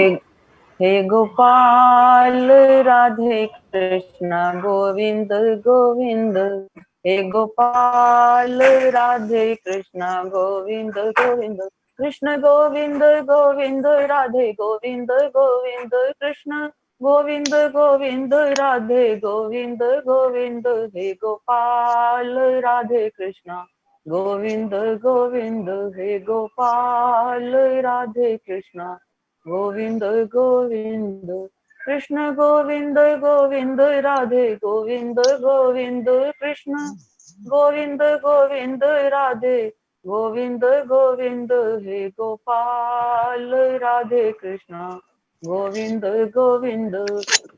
हे गोपाल राधे कृष्ण गोविंद गोविंद, हे गोपाल राधे कृष्ण गोविंद गोविंद, कृष्ण गोविंद गोविंद राधे गोविंद गोविंद, कृष्ण गोविंद गोविंद राधे गोविंद गोविंद, हे गोपाल राधे कृष्ण गोविंद गोविंद, हे गोपाल राधे कृष्ण गोविंद गोविंद, कृष्ण गोविंद गोविंद राधे गोविंद गोविंद, कृष्ण गोविंद गोविंद राधे गोविंद गोविंद, हे गोपाल राधे कृष्ण गोविंद गोविंद,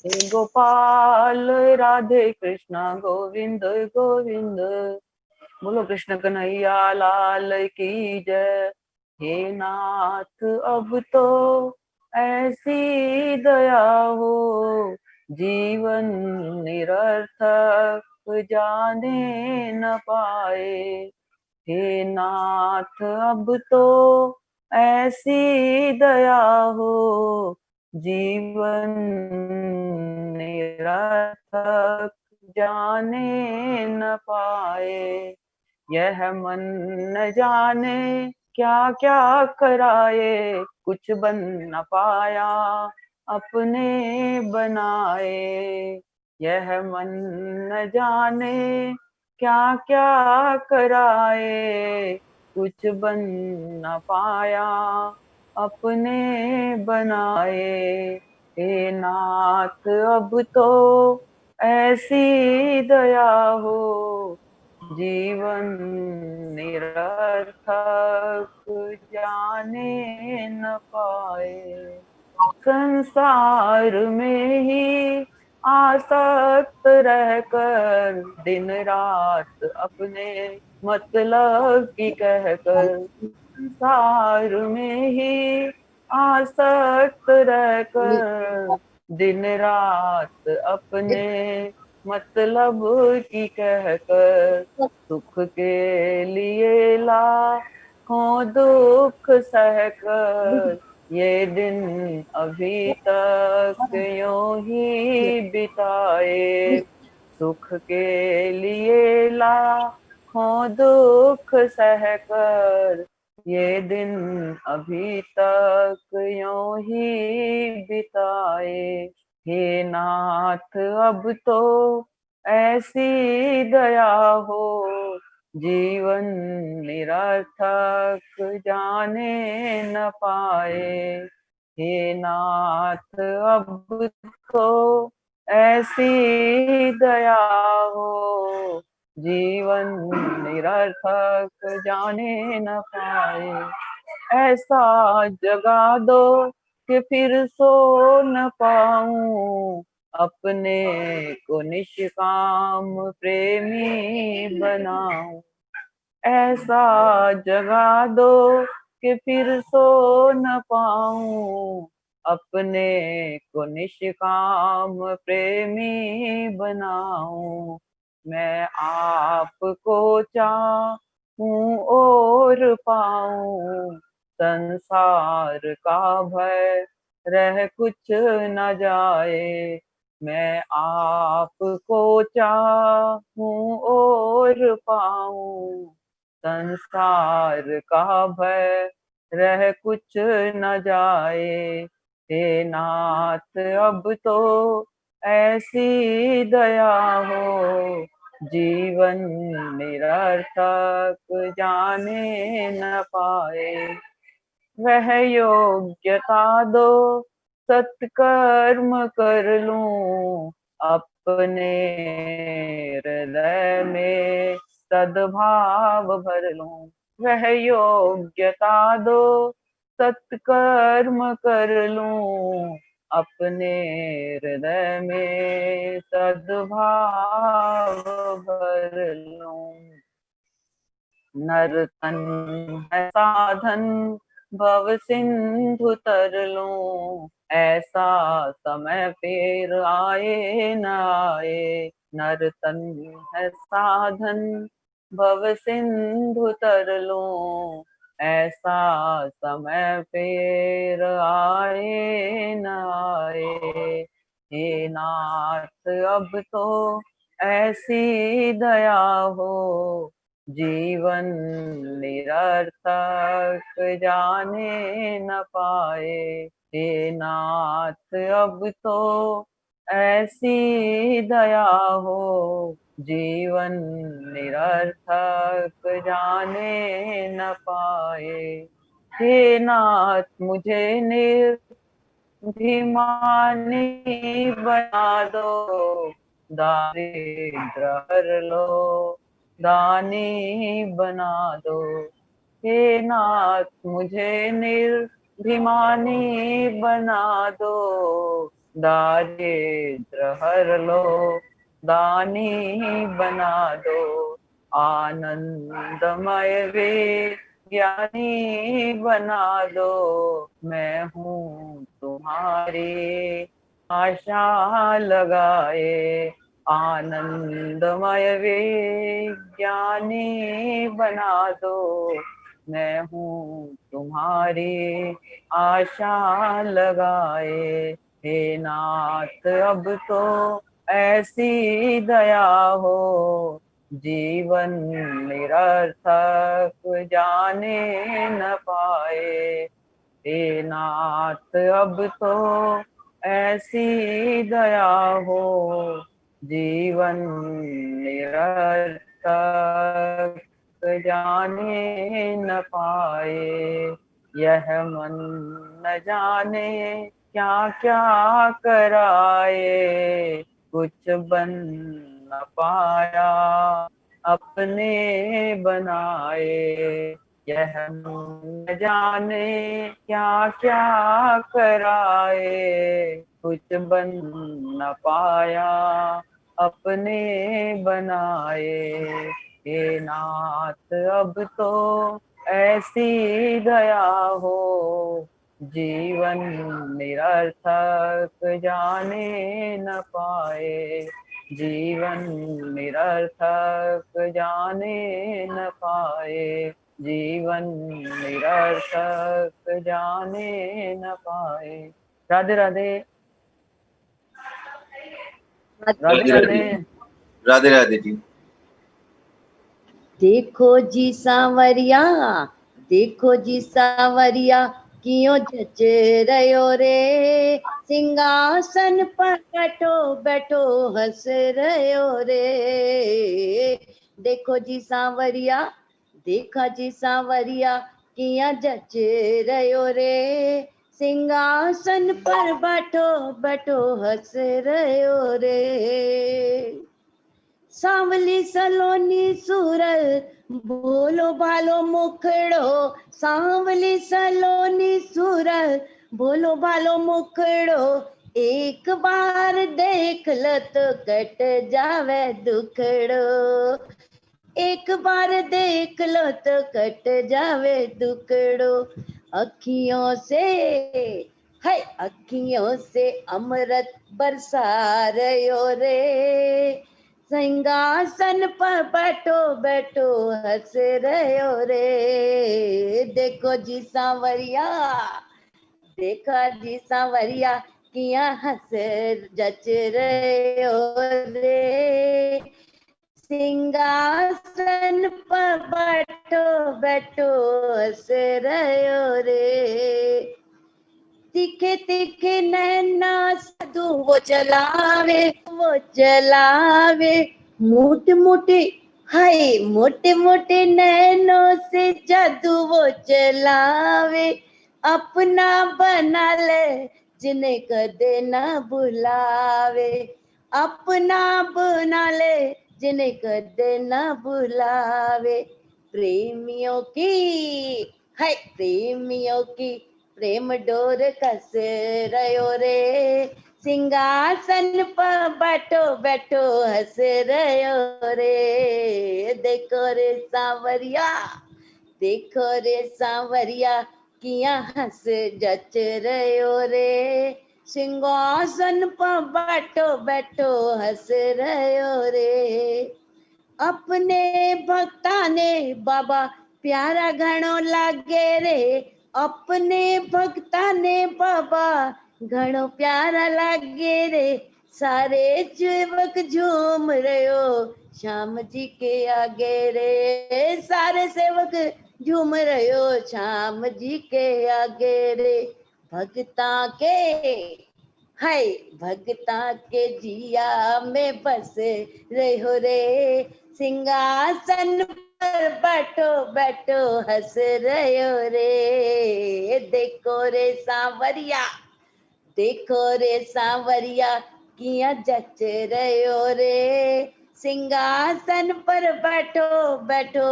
हे गोपाल राधे कृष्ण गोविंद गोविंद। बोलो कृष्ण कन्हैया लाल की जय। हे नाथ अब तो ऐसी दया हो, जीवन निरर्थक जाने न पाए, हे नाथ अब तो ऐसी दया हो, जीवन निरर्थक जाने न पाए, यह मन न जाने क्या क्या कराए, कुछ बन न पाया अपने बनाए, यह मन न जाने क्या क्या कराए, कुछ बन न पाया अपने बनाए, हे नाथ अब तो ऐसी दया हो, जीवन निरर्थक जाने न पाए, संसार में ही आसक्त रहकर दिन रात अपने मतलब की कहकर, संसार में ही आसक्त रहकर दिन रात अपने मतलब की कहकर, सुख के लिए लाखों दुख सहकर, ये दिन अभी तक यूं ही बिताए, सुख के लिए लाखों दुख सहकर, ये दिन अभी तक यूं ही बिताए, हे नाथ अब तो ऐसी दया हो, जीवन निरर्थक जाने न पाए, हे नाथ अब तो ऐसी दया हो, जीवन निरर्थक जाने न पाए, ऐसा जगा दो कि फिर सो न पाऊं, अपने को निष्काम प्रेमी बनाऊं। ऐसा जगा दो कि फिर सो न पाऊं, अपने को निष्काम प्रेमी बनाऊं। मैं आपको चाहूं और पाऊं, संसार का भय रह कुछ न जाए। मैं आपको चाहूं और पाऊं, संसार का भय रह कुछ न जाए। हे नाथ अब तो ऐसी दया हो, जीवन निरर्थक जाने न पाए। वह योग्यता दो सत्कर्म कर लूं, अपने हृदय में सद्भाव भर लूं। वह योग्यता दो सत्कर्म कर लूं, अपने हृदय में सद्भाव भर लूं। नर तन है साधन भव सिंधु तर लूं, ऐसा समय फिर आए न आए। नर तन है साधन भव सिंधु तर लूं, ऐसा समय फिर आए न आए। हे नाथ अब तो ऐसी दया हो, जीवन निरर्थक जाने न पाए। हे नाथ अब तो ऐसी दया हो, जीवन निरर्थक जाने न पाए। हे नाथ मुझे निर्भिमानी बना दो, दारिद्र हर लो दानी बना दो। हे नाथ मुझे निर्भिमानी बना दो, दारिद्र हर लो दानी बना दो। आनंदमय विज्ञानी बना दो, मैं हूँ तुम्हारी आशा लगाए। आनंदमय विज्ञानी बना दो, मैं हूँ तुम्हारी आशा लगाए। हे नाथ अब तो ऐसी दया हो, जीवन निरर्थक जाने न पाए। हे नाथ अब तो ऐसी दया हो, जीवन निरर्थक जाने न पाए। यह मन न जाने क्या क्या कराए, कुछ बन न पाया अपने बनाए। यह न जाने क्या क्या कराए, कुछ बन न पाया अपने बनाए। हे नाथ अब तो ऐसी दया हो, जीवन निरर्थक जाने न पाए। जीवन निरर्थक जाने न पाए, जीवन निरर्थक जाने न पाए। राधे राधे। राधे राधे। राधे राधे जी। देखो जी सांवरिया, देखो जी सांवरिया, कियो जच रयो रे, सिंहासन पर बैठो बैठो हंस रयो रे। देखो जी सांवरिया, देखा जी सांवरिया, किया जच रयो रे, सिंहासन पर बैठो बैठो हंस रयो रे। सांवली सलोनी सूरल, भोलो भालो मुखड़ो, सांवली सलोनी सूरल, भोलो भालो मुखड़ो, एक बार देख लो तो कट जावे दुखड़ो, एक बार देख लो तो कट जावे दुखड़ो। अखियों से है, अखियों से अमृत बरसा रयो रे, सिंहासन पर बैठो बैठो हंस रयो रे। देखो जी सांवरिया, देखा जी सांवरिया किया हंस जच रयो रे, सिंहासन पर बैठो बैठो हंस रयो रे। तीखे तीखे नैना साधु वो चलावे, वो चलावे, मोटे मोटे हाय मोटे मोटे नैनों से जादू वो चलावे। अपना बना ले जिन्हें कदे ना बुलावे, अपना बना ले जिन्हें कदे ना बुलावे। प्रेमियों की है, प्रेमियों की प्रेम डोर कस रयो रे, सिंहासन पर बैठो बैठो हंस रयो रे। देखो रे सांवरिया, देखो रे सांवरिया किया हंस जच रयो रे, सिंहासन पर बैठो बैठो हंस रयो रे। अपने भक्ता ने बाबा प्यारा घणो लागे रे, अपने भक्ता ने बाबा घणो प्यारा लागे रे। सारे सेवक झूम रयो श्याम जी के आगे रे, सारे सेवक झूम रयो श्याम जी के आगे रे। भक्ता के हाय, भक्ता के जिया में बस रहो रे, सिंहासन पर बैठो बैठो हंस रहो रे। देखो रे सांवरिया, देखो रे सांवरिया किया जच रहो रे, सिंहासन पर बैठो बैठो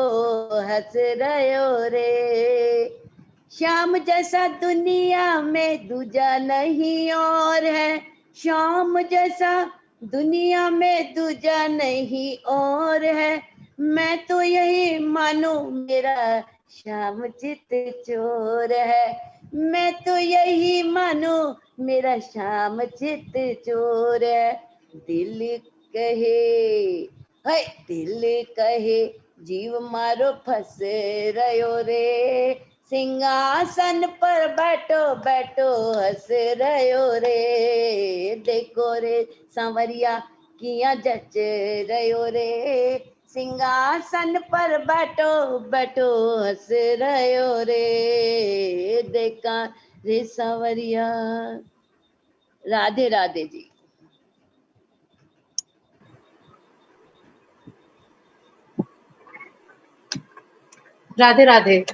हंस रहो रे। श्याम जैसा दुनिया में दूजा नहीं और है, श्याम जैसा दुनिया में दूजा नहीं और है। मैं तो यही मानू मेरा श्याम चित चोर है, मैं तो यही मानू मेरा श्याम चित चोर है। दिल कहे है, दिल कहे जीव मारो फंस रयो रे, सिंहासन पर बैठो बैठो हंस रयो रे। देखो रे सांवरिया किया जच रयो रे, सिंहासन पर बैठो बैठो हंस रयो रे। देखा रे सांवरिया। राधे राधे जी। राधे राधे।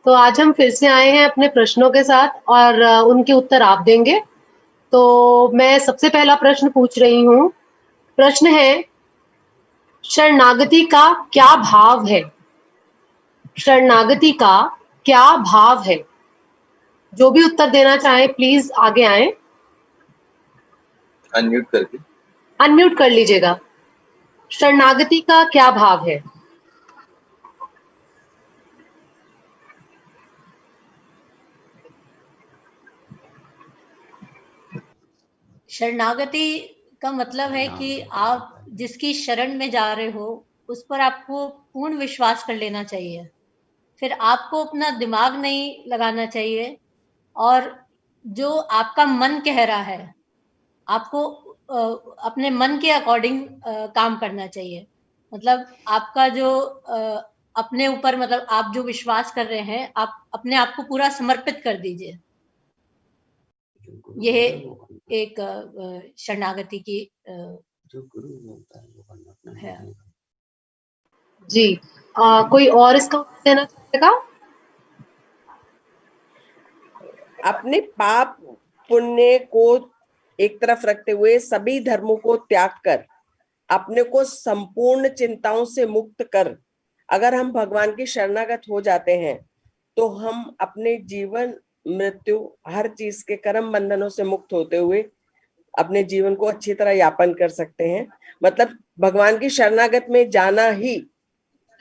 तो आज हम फिर से आए हैं अपने प्रश्नों के साथ और उनके उत्तर आप देंगे। तो मैं सबसे पहला प्रश्न पूछ रही हूँ। प्रश्न है, शरणागति का क्या भाव है? शरणागति का क्या भाव है? जो भी उत्तर देना चाहे प्लीज आगे आए। अनम्यूट करके अनम्यूट कर लीजिएगा। शरणागति का क्या भाव है? शरणागति का मतलब है कि आप जिसकी शरण में जा रहे हो उस पर आपको पूर्ण विश्वास कर लेना चाहिए, फिर आपको अपना दिमाग नहीं लगाना चाहिए और जो आपका मन कह रहा है आपको अपने मन के अकॉर्डिंग काम करना चाहिए। मतलब आपका जो अपने ऊपर मतलब आप जो विश्वास कर रहे हैं आप अपने आप को पूरा समर्पित कर दीजिए। यह एक शरणागति की जो गुरु बोलता है वो करना है। जी कोई और इसका उत्तर देना चाहेगा? अपने पाप पुण्य को एक तरफ रखते हुए सभी धर्मों को त्याग कर अपने को संपूर्ण चिंताओं से मुक्त कर अगर हम भगवान की शरणागत हो जाते हैं तो हम अपने जीवन मृत्यु हर चीज के कर्म बंधनों से मुक्त होते हुए अपने जीवन को अच्छी तरह यापन कर सकते हैं। मतलब भगवान की शरणागत में जाना ही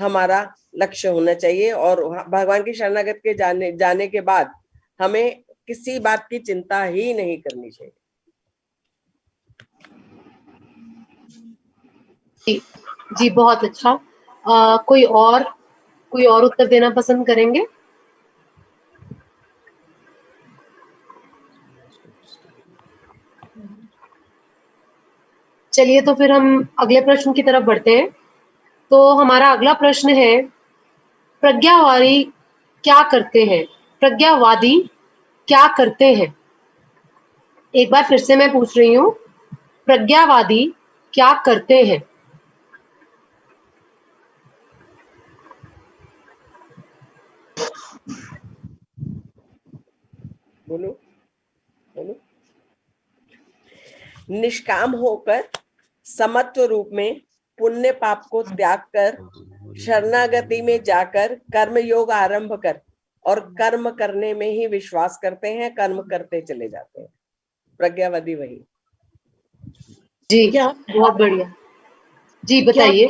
हमारा लक्ष्य होना चाहिए, और भगवान की शरणागत के जाने के बाद हमें किसी बात की चिंता ही नहीं करनी चाहिए। जी बहुत अच्छा। कोई और उत्तर देना पसंद करेंगे? चलिए तो फिर हम अगले प्रश्न की तरफ बढ़ते हैं। तो हमारा अगला प्रश्न है, प्रज्ञावादी क्या करते हैं? प्रज्ञावादी क्या करते हैं? एक बार फिर से मैं पूछ रही हूँ, प्रज्ञावादी क्या करते हैं? बोलो बोलो। निष्काम होकर समत्व रूप में पुण्य पाप को त्याग कर शरणागति में जाकर कर्म योग आरंभ कर और कर्म करने में ही विश्वास करते हैं, कर्म करते चले जाते हैं। प्रज्ञावादी वही। जी बहुत बढ़िया। जी बताइए,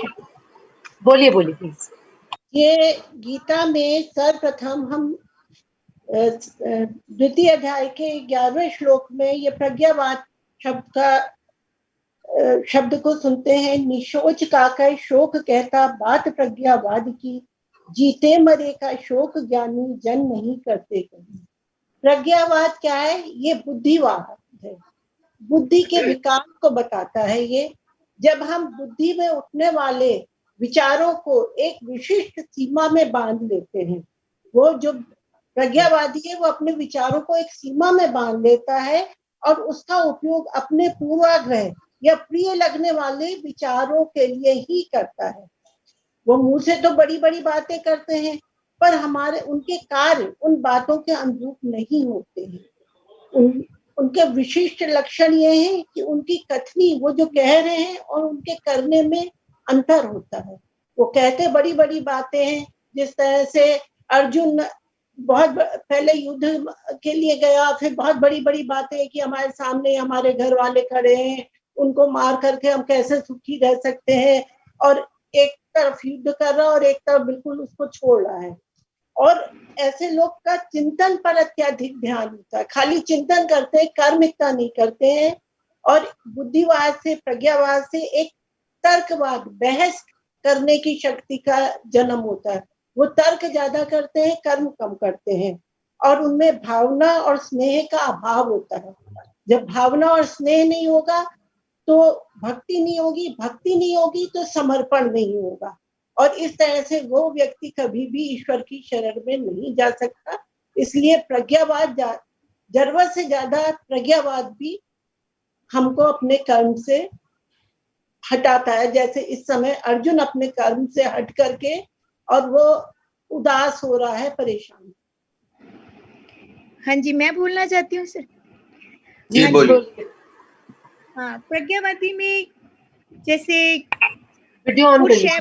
बोलिए प्लीज। ये गीता में सर्वप्रथम हम द्वितीय अध्याय के 11वें श्लोक में ये प्रज्ञावाद शब्द को सुनते हैं। निशोच काकर शोक कहता बात प्रज्ञावाद की, जीते मरे का शोक ज्ञानी जन नहीं करते कभी। प्रज्ञावाद क्या है? ये बुद्धिवाद है, बुद्धि के विकास को बताता है। ये जब हम बुद्धि में उठने वाले विचारों को एक विशिष्ट सीमा में बांध लेते हैं, वो जो प्रज्ञावादी है वो अपने विचारों को एक सीमा में बांध लेता है और उसका उपयोग अपने पूर्वाग्रह या प्रिय लगने वाले विचारों के लिए ही करता है। वो मुंह से तो बड़ी बड़ी बातें करते हैं, पर हमारे उनके कार्य उन बातों के अनुरूप नहीं होते हैं। उनके विशिष्ट लक्षण ये है कि उनकी कथनी, वो जो कह रहे हैं और उनके करने में अंतर होता है। वो कहते बड़ी बड़ी बातें हैं, जिस तरह से अर्जुन बहुत पहले युद्ध के लिए गया, फिर बहुत बड़ी बड़ी बातें कि हमारे सामने हमारे घर वाले खड़े हैं, उनको मार करके हम कैसे सुखी रह सकते हैं, और एक तरफ युद्ध कर रहा और एक तरफ बिल्कुल उसको छोड़ रहा है। और ऐसे लोग का चिंतन पर अत्यधिक ध्यान होता है, खाली चिंतन करते हैं, कर्म इतना नहीं करते हैं। और बुद्धिवाद से, प्रज्ञावाद से एक तर्कवाद, बहस करने की शक्ति का जन्म होता है। वो तर्क ज्यादा करते हैं, कर्म कम करते हैं, और उनमें भावना और स्नेह का अभाव होता है। जब भावना और स्नेह नहीं होगा तो भक्ति नहीं होगी, भक्ति नहीं होगी तो समर्पण नहीं होगा, और इस तरह से वो व्यक्ति कभी भी ईश्वर की शरण में नहीं जा सकता। इसलिए प्रज्ञावाद, जरूरत से ज्यादा प्रज्ञावाद भी हमको अपने कर्म से हटाता है। जैसे इस समय अर्जुन अपने कर्म से हट करके, और वो उदास हो रहा है, परेशान। हाँ जी, मैं बोलना चाहती हूँ सर। जी बोलिए। हाँ, प्रज्ञावादी में जैसे वीडियो ऑन करिए।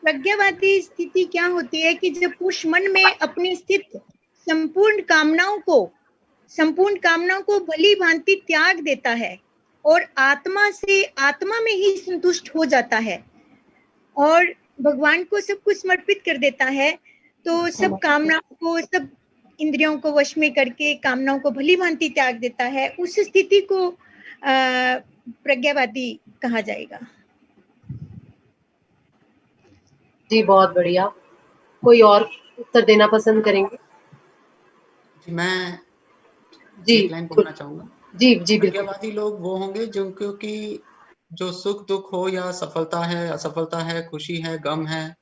प्रज्ञावादी स्थिति क्या होती है कि जब पुरुष मन में अपनी स्थित संपूर्ण कामनाओं को भली भांति त्याग देता है और आत्मा में ही संतुष्ट हो जाता है और भगवान को सब कुछ समर्पित कर देता है, तो सब कामनाओं को, सब इंद्रियों को वश में करके कामनाओं को भली भांति त्याग देता है, उस स्थिति को प्रज्ञावादी कहा जाएगा। जी बहुत बढ़िया। कोई और उत्तर देना पसंद करेंगे? मैं जी लाइन बोलना चाहूंगा। जी प्रज्ञावादी लोग वो होंगे जो, क्योंकि जो सुख दुख हो या सफलता है असफलता है, खुशी है गम है,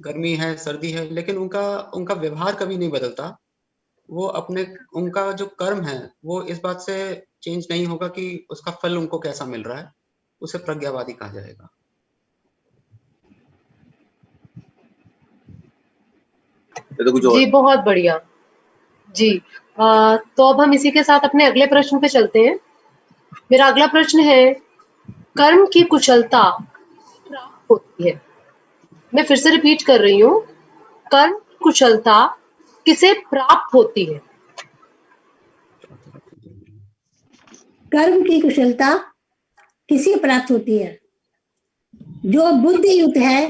गर्मी है सर्दी है, लेकिन उनका व्यवहार कभी नहीं बदलता। वो उनका जो कर्म है वो इस बात से चेंज नहीं होगा कि उसका फल उनको कैसा मिल रहा है, उसे प्रज्ञावादी कहा जाएगा। जी बहुत बढ़िया जी। तो अब हम इसी के साथ अपने अगले प्रश्न पे चलते हैं। मेरा अगला प्रश्न है, कर्म की कुशलता प्राप्त होती है। मैं फिर से रिपीट कर रही हूँ, कर्म कुशलता किसे प्राप्त होती है? कर्म की कुशलता किसी प्राप्त होती है? जो बुद्धि युक्त है,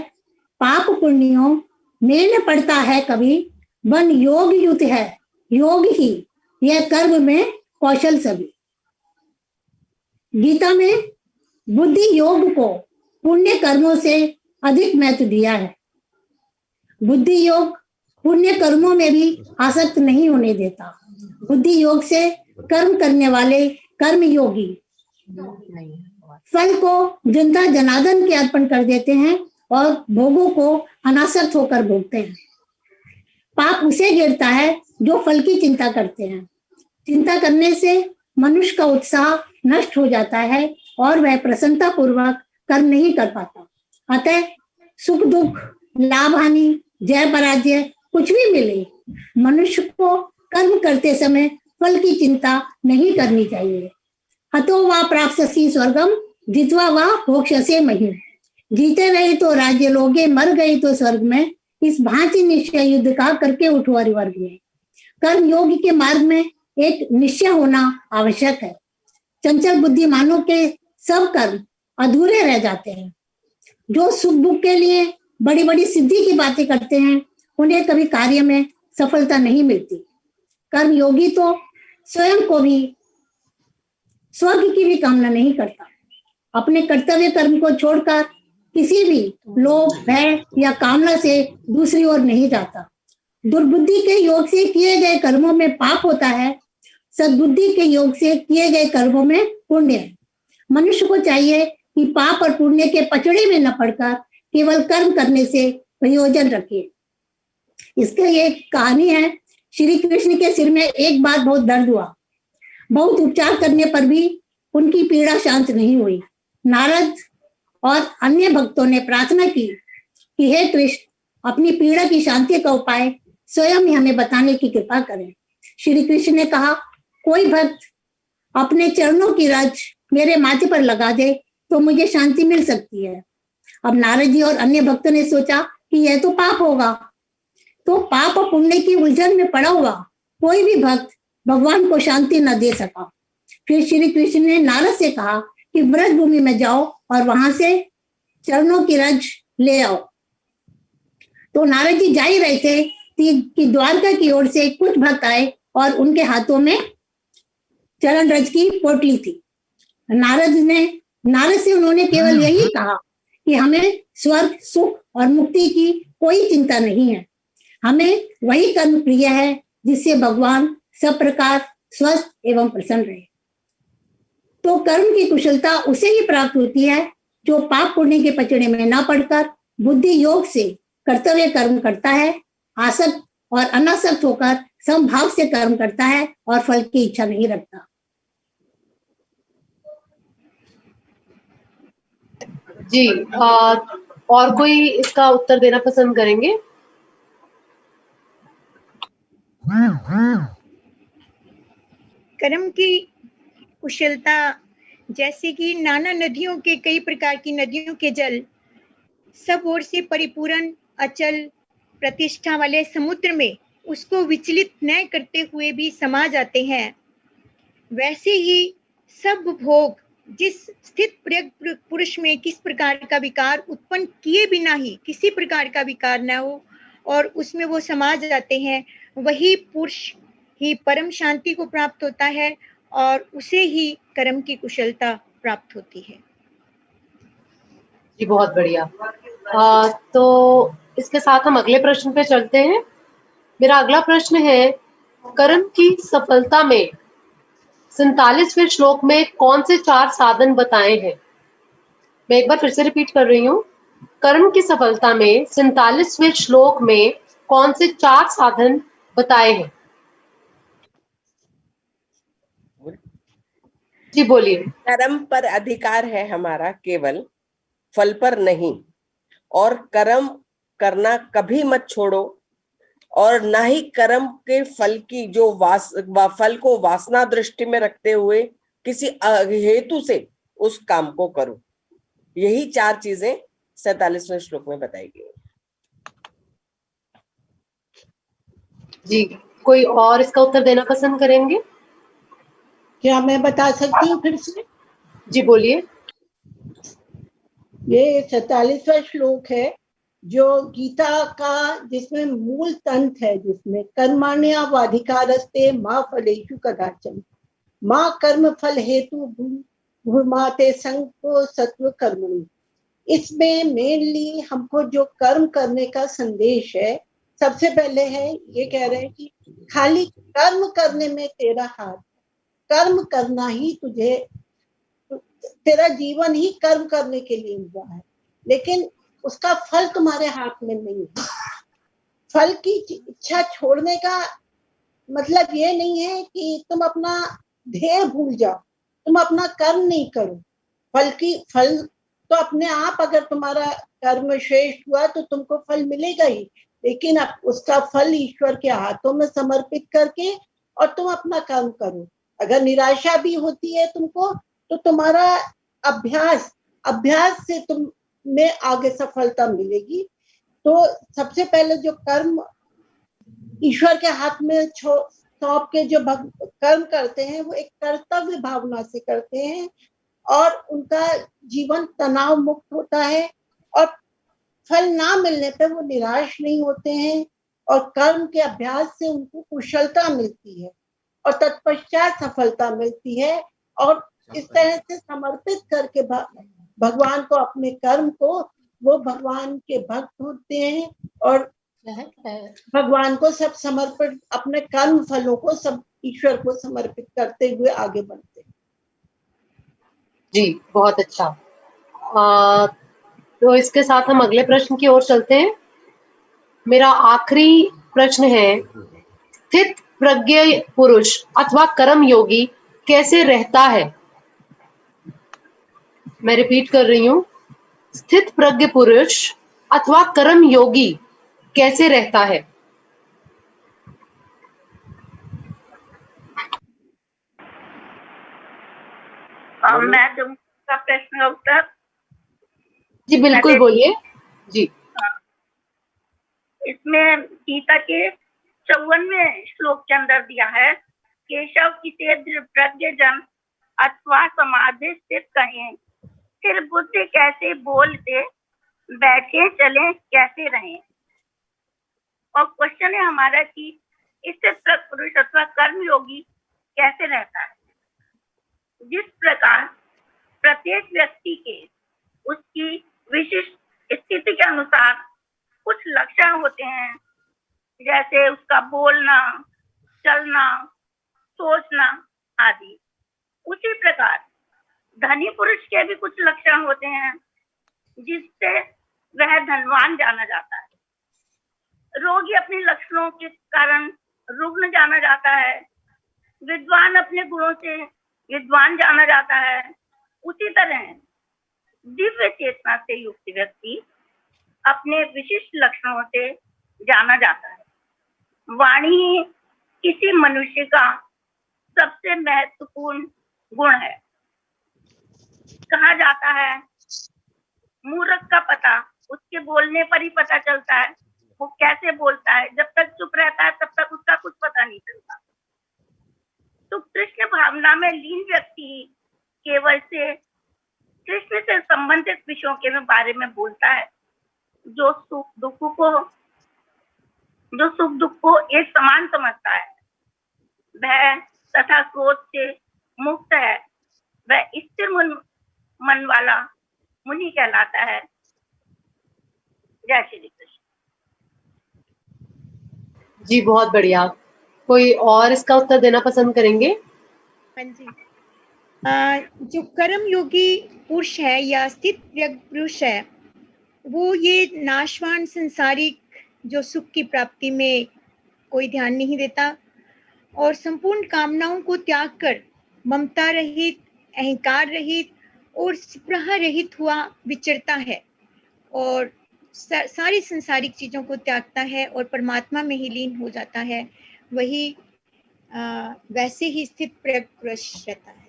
पाप पुण्यों में न पड़ता है कभी, वन योग युक्त है, योग ही यह कर्म में कौशल सभी। गीता में बुद्धि योग को पुण्य कर्मों से अधिक महत्व दिया है। बुद्धि योग पुण्य कर्मों में भी आसक्त नहीं होने देता। बुद्धि योग से कर्म करने वाले कर्म योगी फल को जनता जनार्दन के अर्पण कर देते हैं और भोगों को अनासक्त होकर भोगते हैं। पाप उसे गिरता है जो फल की चिंता करते हैं। चिंता करने से मनुष्य का उत्साह नष्ट हो जाता है और वह प्रसन्नता पूर्वक कर्म नहीं कर पाता। अतः सुख दुख, लाभ हानि, जय पराजय कुछ भी मिले, मनुष्य को कर्म करते समय फल की चिंता नहीं करनी चाहिए। हतो वा प्राप्स्यसि स्वर्गम जित्वा वा भोक्ष्यसे महीम। जीते रहे तो राज्य लोगे, मर गए तो स्वर्ग में, इस भांति निश्चय युद्ध का करके उठो हरिवर्ग में। कर्म योग के मार्ग में एक निश्चय होना आवश्यक है। चंचल बुद्धिमानों के सब कर्म अधूरे रह जाते हैं। जो सुख दुख के लिए बड़ी बड़ी सिद्धि की बातें करते हैं, उन्हें कभी कार्य में सफलता नहीं मिलती। कर्म योगी तो स्वयं को भी स्वर्ग की भी कामना नहीं करता। अपने कर्तव्य कर्म को छोड़कर किसी भी लोभ, भय या कामना से दूसरी ओर नहीं जाता। दुर्बुद्धि के योग से किए गए कर्मों में पाप होता है, सद्बुद्धि के योग से किए गए कर्मों में पुण्य है। मनुष्य को चाहिए कि पाप और पुण्य के पचड़े में न पड़कर केवल कर्म करने से प्रयोजन रखे। इसके एक कहानी है। श्री कृष्ण के सिर में एक बार बहुत दर्द हुआ। बहुत उपचार करने पर भी उनकी पीड़ा शांत नहीं हुई। नारद और अन्य भक्तों ने प्रार्थना की कि हे कृष्ण, अपनी पीड़ा की शांति का उपाय स्वयं ही हमें बताने की कृपा करें। श्री कृष्ण ने कहा, कोई भक्त अपने चरणों की रज मेरे माथे पर लगा दे तो मुझे शांति मिल सकती है। अब नारद जी और अन्य भक्तों ने सोचा कि यह तो पाप होगा। तो पाप और पुण्य की उलझन में पड़ा हुआ कोई भी भक्त भगवान को शांति न दे सका। फिर श्री कृष्ण ने नारद से कहा कि व्रज भूमि में जाओ और वहां से चरणों की रज ले आओ। तो नारद जी जा ही रहे थे कि द्वारका की ओर से कुछ भक्त आए और उनके हाथों में चरण रज की पोटली थी। नारद से उन्होंने केवल यही कहा कि हमें स्वर्ग, सुख और मुक्ति की कोई चिंता नहीं है। हमें वही कर्म प्रिय है जिससे भगवान सब प्रकार स्वस्थ एवं प्रसन्न रहे। तो कर्म की कुशलता उसे ही प्राप्त होती है जो पाप पुण्य के पचड़े में न पड़कर बुद्धि योग से कर्तव्य कर्म करता है, आसक्त और अनासक्त होकर समभाव से कर्म करता है और फल की इच्छा नहीं रखता। जी, और कोई इसका उत्तर देना पसंद करेंगे? कर्म की कुशलता जैसे कि नाना नदियों के, कई प्रकार की नदियों के जल सब ओर से परिपूर्ण अचल प्रतिष्ठा वाले समुद्र में उसको विचलित न करते हुए भी समा जाते हैं, वैसे ही सब भोग जिस स्थित पुरुष में किस प्रकार का विकार उत्पन्न किए बिना ही किसी प्रकार का विकार न हो और उसमें वो समा जाते हैं, वही पुरुष ही परम शांति को प्राप्त होता है और उसे ही कर्म की कुशलता प्राप्त होती है। जी, बहुत बढ़िया। तो इसके साथ हम अगले प्रश्न पे चलते हैं। मेरा अगला प्रश्न है, कर्म की सफलता में 47वें श्लोक में कौन से 4 साधन बताए हैं? मैं एक बार फिर से रिपीट कर रही हूँ। कर्म की सफलता में 47वें श्लोक में कौन से 4 साधन बताए हैं? जी बोलिए। कर्म पर अधिकार है हमारा, केवल फल पर नहीं, और कर्म करना कभी मत छोड़ो, और ना ही कर्म के फल की जो फल को वासना दृष्टि में रखते हुए किसी हेतु से उस काम को करो। यही 4 चीजें 47वें श्लोक में बताई गई। जी, कोई और इसका उत्तर देना पसंद करेंगे? क्या मैं बता सकती हूँ फिर से? जी बोलिए। ये 47वां श्लोक है जो गीता का, जिसमें मूल तंत्र है, जिसमें कर्मण्येवाधिकारस्ते मा फलेषु कदाचन माँ कर्म फल हेतु भूमाते संको सत्व कर्मणि। इसमें मेनली हमको जो कर्म करने का संदेश है, सबसे पहले है ये कह रहे हैं कि खाली कर्म करने में तेरा हाथ, कर्म करना ही तुझे, तेरा जीवन ही कर्म करने के लिए हुआ है, लेकिन उसका फल तुम्हारे हाथ में नहीं है। फल की इच्छा छोड़ने का मतलब ये नहीं है कि तुम अपना ध्येय भूल जाओ, तुम अपना कर्म नहीं करो। फल तो अपने आप, अगर तुम्हारा कर्म श्रेष्ठ हुआ तो तुमको फल मिलेगा ही, लेकिन उसका फल ईश्वर के हाथों में समर्पित करके और तुम अपना कर्म करो। अगर निराशा भी होती है तुमको, तो तुम्हारा अभ्यास से तुम में आगे सफलता मिलेगी। तो सबसे पहले जो कर्म ईश्वर के हाथ में सौंप के जो कर्म करते हैं, वो एक कर्तव्य भावना से करते हैं और उनका जीवन तनाव मुक्त होता है और फल ना मिलने पर वो निराश नहीं होते हैं और कर्म के अभ्यास से उनको कुशलता मिलती है और तत्पश्चात सफलता मिलती है। और इस तरह से समर्पित करके भगवान को, अपने कर्म को, वो भगवान के भक्त होते हैं और भगवान को सब समर्पित, अपने कर्म फलों को सब ईश्वर को समर्पित करते हुए आगे बढ़ते हैं। जी बहुत अच्छा। तो इसके साथ हम अगले प्रश्न की ओर चलते हैं। मेरा आखिरी प्रश्न है, स्थित प्रज्ञ पुरुष अथवा कर्म योगी कैसे रहता है? मैं रिपीट कर रही हूँ, स्थित प्रज्ञ पुरुष अथवा कर्म योगी कैसे रहता है? मैं दूंगा प्रश्न का उत्तर। जी बिल्कुल बोलिए। जी इसमें गीता के 54वें श्लोक के अंदर दिया है, केशव किसे दृढ़ प्रज्ञ जन अथवा समाधि स्थित कहें, फिर बुद्धि कैसे बोलते बैठे चले कैसे रहें। और क्वेश्चन है हमारा कि स्थित पुरुष अथवा कर्म योगी कैसे रहता है। जिस प्रकार प्रत्येक व्यक्ति के उसकी विशिष्ट स्थिति के अनुसार कुछ लक्षण होते हैं, जैसे उसका बोलना, चलना, सोचना आदि, उसी प्रकार धनी पुरुष के भी कुछ लक्षण होते हैं जिससे वह धनवान जाना जाता है। रोगी अपने लक्षणों के कारण रुग्ण जाना जाता है, विद्वान अपने गुणों से विद्वान जाना जाता है। उसी तरह दिव्य चेतना से युक्त व्यक्ति अपने विशिष्ट लक्षणों से जाना जाता है। वाणी किसी मनुष्य का सबसे महत्वपूर्ण गुण है। कहा जाता है मूर्ख का पता उसके बोलने पर ही पता चलता है, वो कैसे बोलता है। जब तक चुप रहता है तब तक उसका कुछ पता नहीं चलता। तो कृष्ण भावना में लीन व्यक्ति केवल से कृष्ण से संबंधित विषयों के बारे में बोलता है, जो सुख दुख को एक समान समझता है, भय तथा क्रोध से मुक्त है, वह स्थिर मन वाला मुनि कहलाता है। जय श्री कृष्ण। जी बहुत बढ़िया। कोई और इसका उत्तर देना पसंद करेंगे? हाँ जी। जो कर्म योगी पुरुष है या स्थित पुरुष है, वो ये नाशवान संसारिक जो सुख की प्राप्ति में कोई ध्यान नहीं देता और संपूर्ण कामनाओं को त्याग कर ममता रहित, अहंकार रहित और स्पृहा रहित हुआ विचरता है और सारी संसारिक चीजों को त्यागता है और परमात्मा में ही लीन हो जाता है। वही वैसे ही स्थित पुरुष रहता है।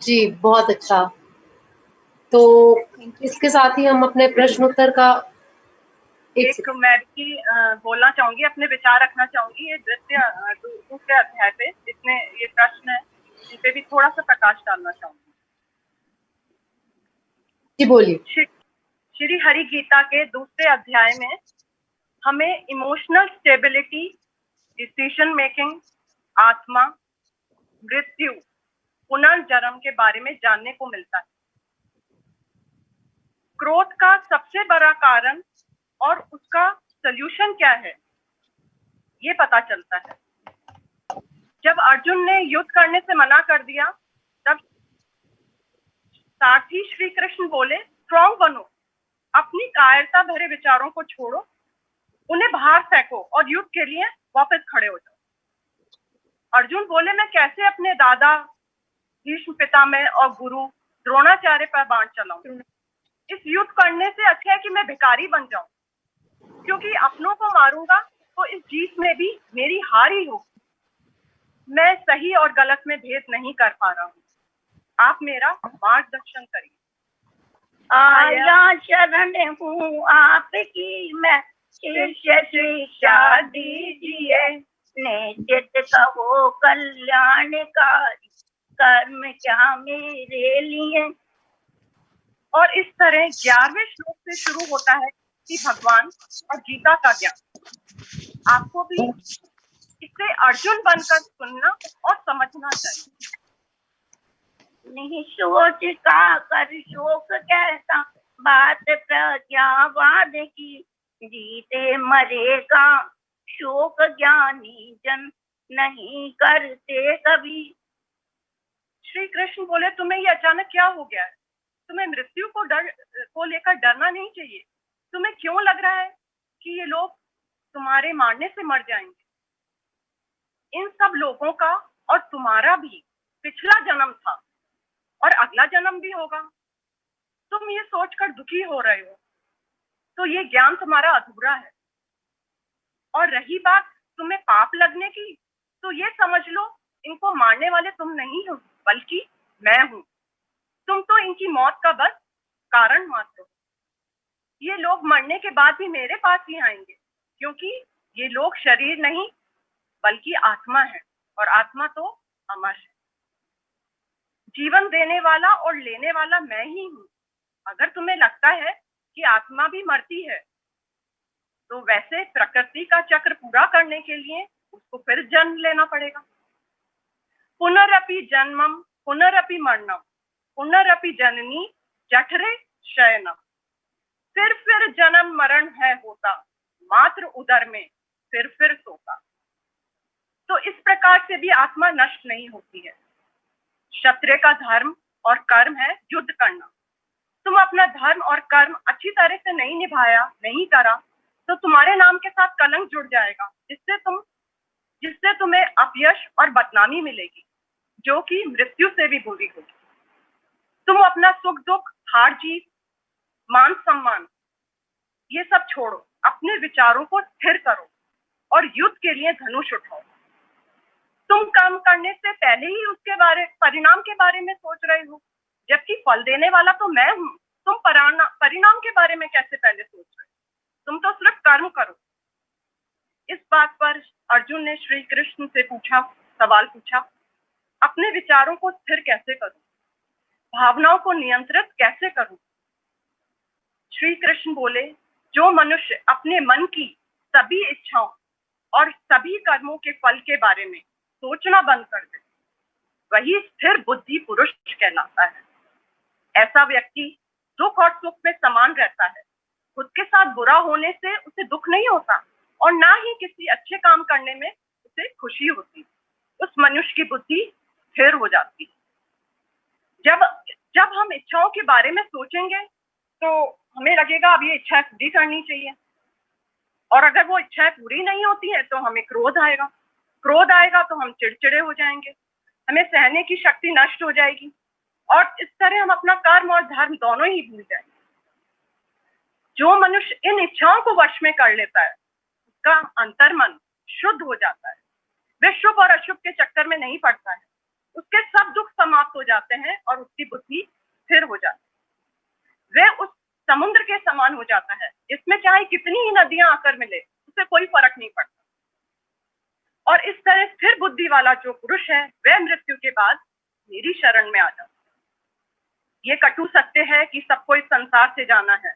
जी बहुत अच्छा। तो इसके साथ ही हम अपने प्रश्न उत्तर का एक मैं भी बोलना चाहूंगी, अपने विचार रखना चाहूंगी ये नृत्य दूसरे अध्याय पे, जिसमें ये प्रश्न है, इन पे भी थोड़ा सा प्रकाश डालना चाहूंगी। जी बोलिए। श्री हरि गीता के दूसरे अध्याय में हमें इमोशनल स्टेबिलिटी, डिसीजन मेकिंग, आत्मा, मृत्यु, पुनर्जन्म के बारे में जानने को मिलता है। क्रोध का सबसे बड़ा कारण और उसका सल्यूशन क्या है, ये पता चलता है। जब अर्जुन ने युद्ध करने से मना कर दिया, तब साथ ही श्री कृष्ण बोले, स्ट्रॉन्ग बनो, अपनी कायरता भरे विचारों को छोड़ो, उन्हें बाहर फेंको और युद्ध के लिए वापस खड़े हो जाओ। अर्जुन बोले, मैं कैसे अपने दादा भीष्म पितामह और गुरु द्रोणाचार्य पर बाण चलाऊं? इस युद्ध करने से अच्छा है कि मैं भिखारी बन जाऊं, क्योंकि अपनों को मारूंगा तो इस जीत में भी मेरी हार ही होगी। मैं सही और गलत में भेद नहीं कर पा रहा हूँ, आप मेरा मार्गदर्शन करिए। आया शरण हूँ आपकी मैं, शिष्य शिक्षा दीजिए, निश्चित कहो कल्याणकारी, कर्म क्या मेरे लिए। और इस तरह 11वें श्लोक से शुरू होता है कि भगवान और गीता का ज्ञान। आपको भी इसे अर्जुन बनकर सुनना और समझना चाहिए। निःशोच का कर शोक कहता, बात प्रज्ञावाद की, जीते मरे का शोक ज्ञानी जन नहीं करते कभी। श्री कृष्ण बोले, तुम्हें ये अचानक क्या हो गया है? तुम्हें मृत्यु को लेकर डरना नहीं चाहिए। तुम्हें क्यों लग रहा है कि ये लोग तुम्हारे मारने से मर जाएंगे? इन सब लोगों का और तुम्हारा भी पिछला जन्म था और अगला जन्म भी होगा। तुम ये सोचकर दुखी हो रहे हो, तो ये ज्ञान तुम्हारा अधूरा है। और रही बात तुम्हें पाप लगने की, तो ये समझ लो, इनको मारने वाले तुम नहीं हो, बल्कि मैं हूं। तुम तो इनकी मौत का बस कारण मात्र हो। ये लोग मरने के बाद भी मेरे पास ही आएंगे, क्योंकि ये लोग शरीर नहीं बल्कि आत्मा है, और आत्मा तो अमर है। जीवन देने वाला और लेने वाला मैं ही हूँ। अगर तुम्हें लगता है कि आत्मा भी मरती है, तो वैसे प्रकृति का चक्र पूरा करने के लिए उसको फिर जन्म लेना पड़ेगा। पुनरपि जन्मम पुनरपि मरणम पुनरपि जननी जठरे शयनम। फिर जन्म मरण है होता, मात्र उदर में फिर सोता। तो इस प्रकार से भी आत्मा नष्ट नहीं होती है। क्षत्रिय का धर्म और कर्म है युद्ध करना। तुम अपना धर्म और कर्म अच्छी तरह से नहीं निभाया, नहीं करा, तो तुम्हारे नाम के साथ कलंक जुड़ जाएगा, जिससे तुम्हें अपयश और बदनामी मिलेगी, जो कि मृत्यु से भी बुरी होगी। तुम अपना सुख दुख, हार जीत, मान सम्मान, ये सब छोड़ो, अपने विचारों को स्थिर करो और युद्ध के लिए धनुष उठाओ। तुम काम करने से पहले ही उसके परिणाम के बारे में सोच रहे हो, जबकि फल देने वाला तो मैं हूं। तुम परिणाम के बारे में कैसे पहले सोच रहे हो? तुम तो सिर्फ कर्म करो। इस बात पर अर्जुन ने श्री कृष्ण से सवाल पूछा, अपने विचारों को स्थिर कैसे करूं? भावनाओं को नियंत्रित कैसे करूं? श्री कृष्ण बोले, जो मनुष्य अपने मन की सभी इच्छाओं और सभी कर्मों के फल के बारे में सोचना बंद कर दे, वही स्थिर बुद्धि पुरुष कहलाता है। ऐसा व्यक्ति दुख और सुख में समान रहता है। खुद के साथ बुरा होने से उसे दुख नहीं होता और ना ही किसी अच्छे काम करने में उसे खुशी होती। उस मनुष्य की बुद्धि स्थिर हो जाती है। जब हम इच्छाओं के बारे में सोचेंगे तो हमें लगेगा अब ये इच्छा पूरी करनी चाहिए, और अगर वो इच्छाएं पूरी नहीं होती है तो हमें क्रोध आएगा। क्रोध आएगा तो हम चिड़चिड़े हो जाएंगे, हमें सहने की शक्ति नष्ट हो जाएगी, और इस तरह हम अपना कर्म और धर्म दोनों ही भूल जाएंगे। जो मनुष्य इन इच्छाओं को वश में कर लेता है, उसका अंतर्मन शुद्ध हो जाता है। वह शुभ और अशुभ के चक्कर में नहीं पड़ता है। उसके सब दुख समाप्त हो जाते हैं और उसकी बुद्धि स्थिर हो जाती है। वह उस समुद्र के समान हो जाता है, जिसमें चाहे कितनी ही नदियां आकर मिले उससे कोई फर्क नहीं पड़ता। और इस तरह स्थिर बुद्धि वाला जो पुरुष है वह मृत्यु के बाद मेरी शरण में आ जाता है। ये कटु सत्य है कि सबको इस संसार से जाना है।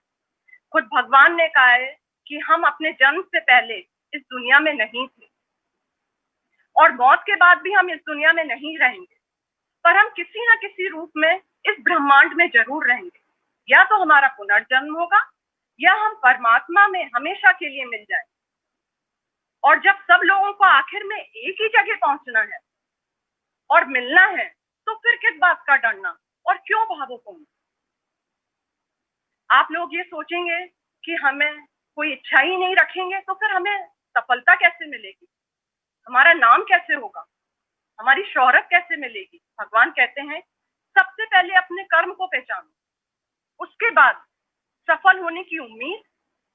खुद भगवान ने कहा है कि हम अपने जन्म से पहले इस दुनिया में नहीं थे और मौत के बाद भी हम इस दुनिया में नहीं रहेंगे, पर हम किसी ना किसी रूप में इस ब्रह्मांड में जरूर रहेंगे। या तो हमारा पुनर्जन्म होगा या हम परमात्मा में हमेशा के लिए मिल जाएंगे। और जब सब लोगों को आखिर में एक ही जगह पहुंचना है और मिलना है, तो फिर किस बात का डरना और क्यों भावुक होना? आप लोग ये सोचेंगे कि हमें कोई इच्छा ही नहीं रखेंगे तो फिर हमें सफलता कैसे मिलेगी, हमारा नाम कैसे होगा, हमारी शोहरत कैसे मिलेगी? भगवान कहते हैं सबसे पहले अपने कर्म को पहचानो, उसके बाद सफल होने की उम्मीद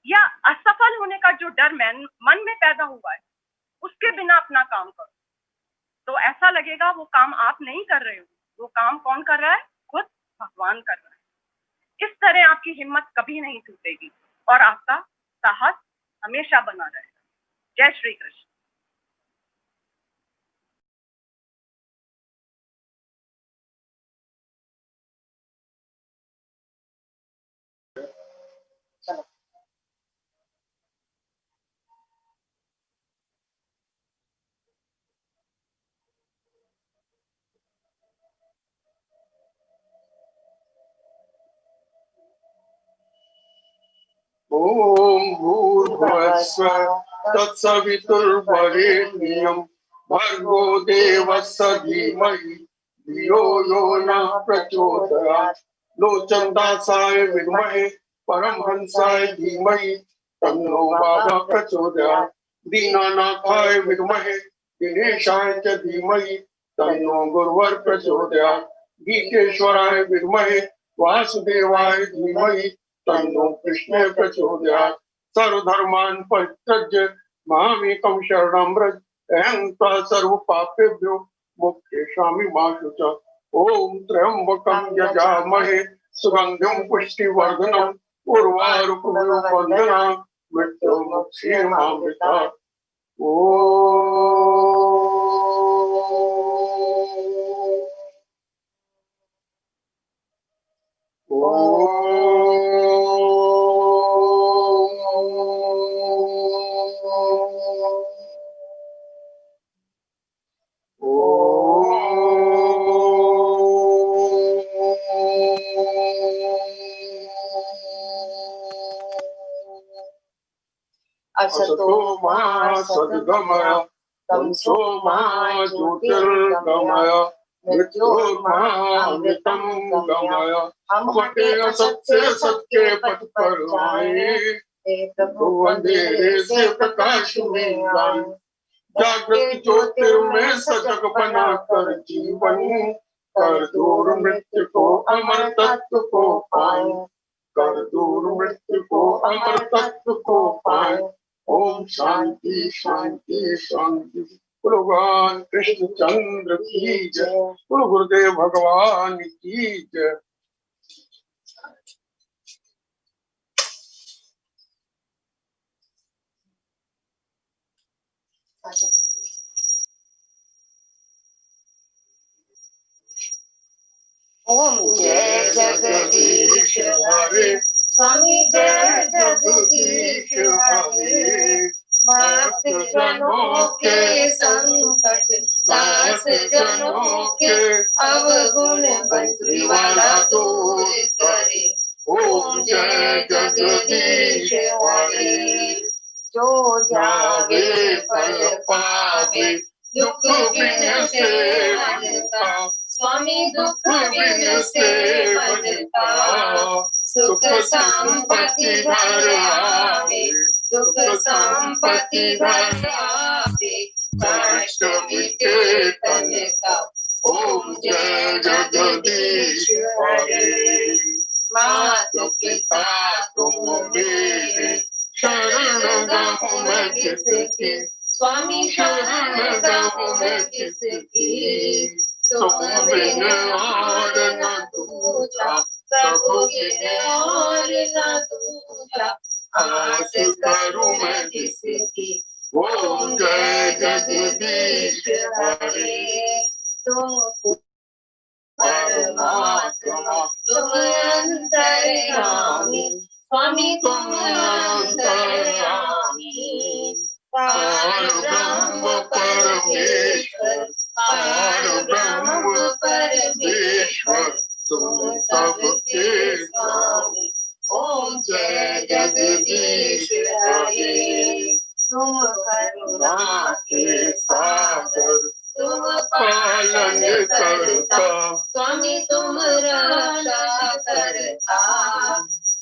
या असफल होने का जो डर मन में पैदा हुआ है उसके बिना अपना काम करो, तो ऐसा लगेगा वो काम आप नहीं कर रहे हो, वो काम कौन कर रहा है? खुद भगवान कर रहा है। इस तरह आपकी हिम्मत कभी नहीं टूटेगी और आपका साहस हमेशा बना रहेगा। जय श्री कृष्ण। ओम भूर्भुवस्सुः तत्सवितुर्वरेण्यं भर्गो देवस्य धीमहि धियो यो नः प्रचोदयात्। लोचनदासाय विद्महे परमहंसाय धीमहि तन्नो बाबा प्रचोदयात्। दीनानाथाय विद्महे दिनेशाय च धीमहि तन्नो गुरुवर प्रचोदयात्। गीतेश्वराय विद्महे वासुदेवाय धीमहि तन्नो कृष्ण प्रचोदयात्। सर्वधर्मान् परित्यज्य मामेकं शरणं व्रज अहं त्वा सर्वपापेभ्यो मोक्षयिष्यामि मा शुचः। ओम त्र्यंबकं यजामहे सुगन्धिं पुष्टिवर्धनम् उर्वारुकमिव बन्धनान् मृत्युर्मुक्षीयमामृतात्। असतो मा सद्गमय तमसो मा ज्योतिर्गमय मृत्योर्मामृतं गमय। हम हटे असत से सत्य पथ पर आए, प्रभु अंधेरे से प्रकाश में आए। जागृत ज्योतिर्मय सजग बना कर जीवन कर दूर मृत्यु को अमर तत्व को पाए, कर दूर मृत्यु को अमर तत्व को पाए। ओम शांति शांति शांति। बोलो भगवान कृष्णचंद्र की जय। बोलो गुरुदेव भगवान की जय। ओम जय जगदीश हरे स्वामी जय जगदीश हरे। भक्त जनों के संकट दास जनों के अवगुण बंसीवाला दूर करे। ओम जय जगदीश हरे। जो जावे फल पावे दुख बिन से हरता, स्वामी दुख बिन से हरता। सुख संपत्ति घर आवे, सुख संपत्ति घर आवे। कष्ट मिटे तन का। ओम जय जगदीश हरे। माता पिता तुम मेरे शरण गहूँ मैं किसकी, स्वामी शरण गहूँ मैं किसकी। तुम बिन और न दूजा प्रभु बिन और न दूजा, आस करूं मैं जिसकी, ओम जय जगदीश हरे। तुम परमात्मा तुम अंतर्यामी, स्वामी तुम अंतर्यामी। परब्रह्म परमेश्वर, परब्रह्म परमेश्वर, तुम सबके स्वामी। ओम जय जगदीश हरे। तुम करुणा के सागर, तुम पालन करता, स्वामी तुम रक्षा करता।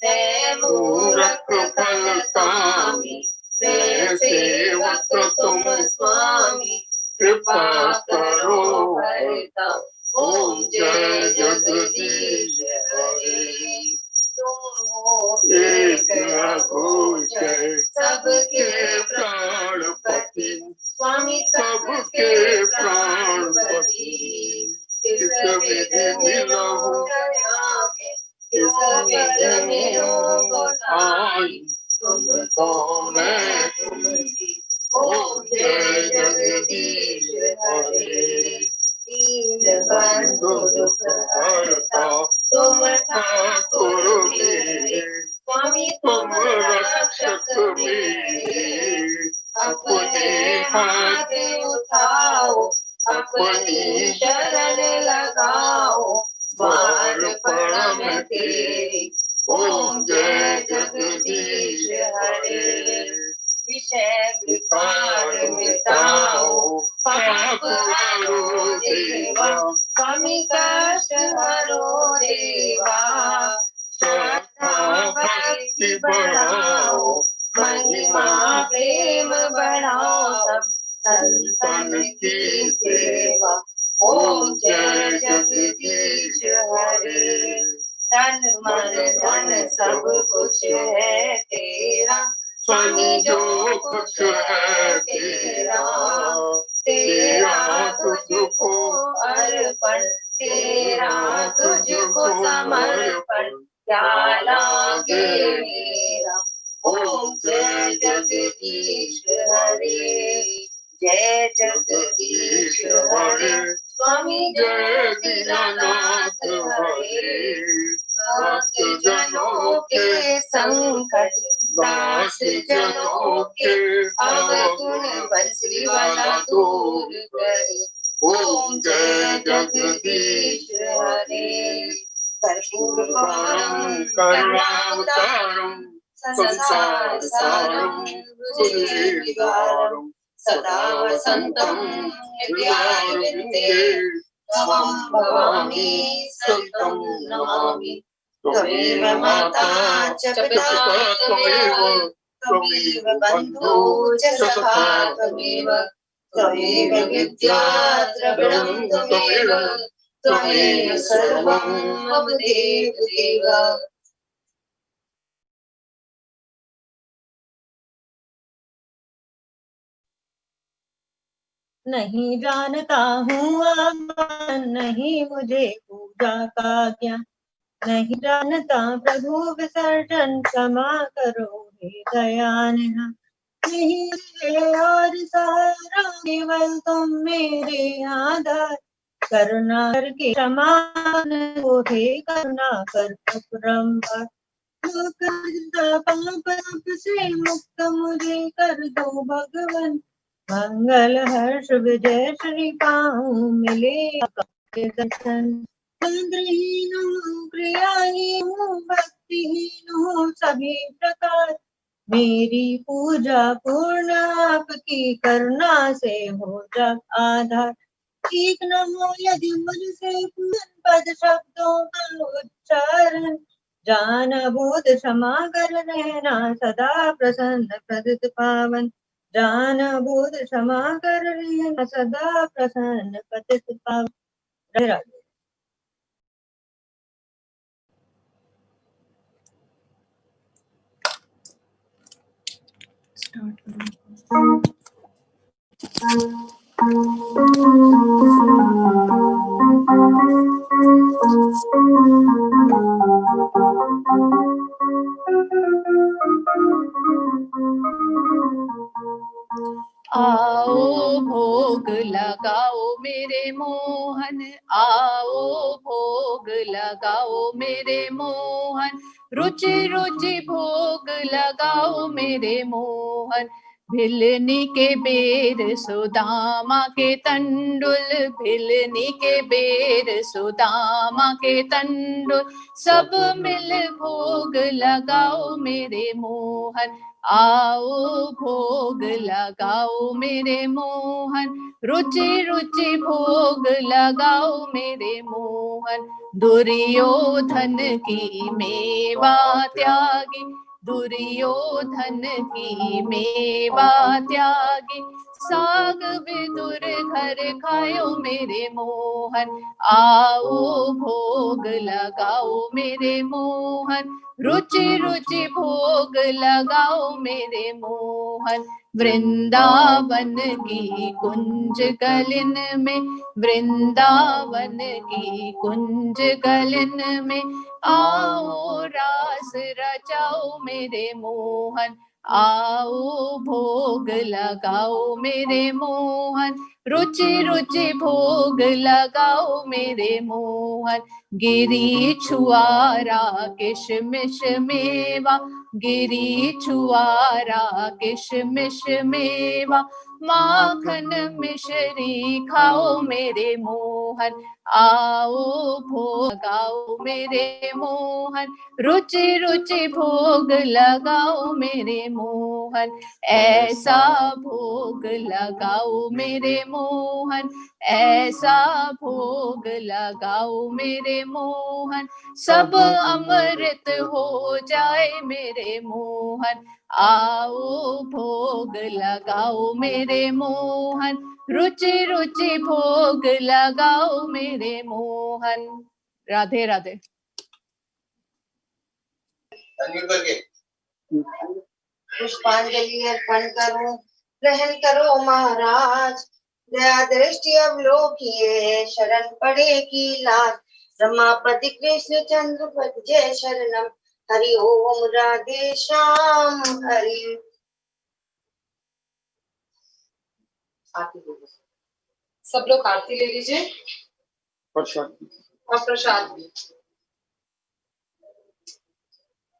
मैं मूरख फल कामी, मैं सेवक तुम स्वामी, कृपा करो हरता। ओम जय जगदीश हरे। तुम हो एक अगोचर, सबके प्राणपति, स्वामी सबके प्राणपति। किस विधि मिलहु दया में, किस विधि मिलहु गोसाई, तुम तो मैं तुमकी। ओम जय जगदीश हरे। दीन बंधु दुख हरता, तुम ठाकुर मेरे, स्वामी तुम रक्षक मेरे। अपने हाथ उठाओ, अपनी शरण लगाओ, द्वार पड़ा मैं तेरी। ओम जय जगदीश हरे। विषय विकार मिटाओ, पाप हरो देवा, स्वामी कष्ट हरो देवा। श्रद्धा भक्ति बढ़ाओ, महिमा प्रेम बढ़ाओ, सब संतन की सेवा। ओम जय जगदीश हरे। तन मन धन सब कुछ है तेरा, स्वामी जो कुछ है तेरा। तेरा तुझको अर्पण, तेरा तुझको समर्पण, क्या लागे मेरा। ओम जय जगदीश हरे। जय जगदीश हरे। स्वामी जय दीनानाथ हरे। भक्त जनों के संकट, दास जनों के अवगुण, बंसी वाला दूर करे। ओम जय जगदीश हरे। कर्पूर गौरम करुणावतारम, संसार सारम भुजगेन्द्रहारम, सदा वसंतम हृदयारविंदे, त्वं भवामि सततं नमामि। त्वमेव माता च पिता त्वमेव, त्वमेव बन्धु च सखा त्वमेव, त्वमेव विद्या द्रविणं त्वमेव, त्वमेव सर्वं मम देव देव। नहीं जानता हूँ आगमन, नहीं मुझे पूजा का ज्ञान, नहीं जानता प्रभु विसर्जन, क्षमा करो हे दयानिधि। नहीं है और सहारा, केवल तुम मेरे आधार। करुणा करके क्षमा हो हे करुणा कर अपरंपार। पाप से मुक्त मुझे कर दो भगवन, मंगल हर्ष विजय श्री पाऊं मिले आपके दर्शन। चंद्रहीन हूँ क्रियाहीन हूँ, भक्तिहीन हूँ सभी प्रकार, मेरी पूजा पूर्ण आपकी करुणा से हो जग आधार। ठीक न हो यदि मुझसे पूर्ण पद शब्दों का उच्चारण, जान बोध क्षमा कर रहना सदा प्रसन्न प्रदित पावन। जान बोध क्षमा कर रहना सदा प्रसन्न पतित पावन। राधे। भोग लगाओ मेरे मोहन, आओ भोग लगाओ मेरे मोहन, रुचि रुचि भोग लगाओ मेरे मोहन। भिलनी के बेर सुदामा के तंडुल, भिलनी के बेर सुदामा के तंडुल, सब मिल भोग लगाओ मेरे मोहन, आओ भोग लगाओ मेरे मोहन, रुचि रुचि भोग लगाओ मेरे मोहन। दुर्योधन की मेवा त्यागी, दुर्योधन की मेवा त्यागी, साग विदुर घर खायो मेरे मोहन, आओ भोग लगाओ मेरे मोहन, रुचि रुचि भोग लगाओ मेरे मोहन। वृंदावन की कुंज गलिन में, वृंदावन की कुंज गलिन में, आओ रास रचाओ मेरे मोहन, आओ भोग लगाओ मेरे मोहन, रुचि रुचि भोग लगाओ मेरे मोहन। गिरी छुआरा किशमिश मेवा, गिरी छुआरा किशमिश मेवा, माखन मिश्री खाओ मेरे मोहन, आओ भोग लगाओ मेरे मोहन, रुचि रुचि भोग लगाओ मेरे मोहन। ऐसा भोग लगाओ मेरे मोहन, ऐसा भोग लगाओ मेरे मोहन, सब अमृत हो जाए मेरे मोहन, आओ भोग लगाओ मेरे मोहन, रुचि रुचि भोग लगाओ मेरे मोहन। राधे राधे। पुष्पांजलि अर्पण करूं, ग्रहण करो महाराज, दया दृष्टि अवलोकिए, शरण पड़े की लाज, रमापति कृष्ण चंद्र पद जय शरणम, हरि ओम राधे श्याम हरि। सब लोग आरती ले लीजिए प्रसाद और प्रसाद भी।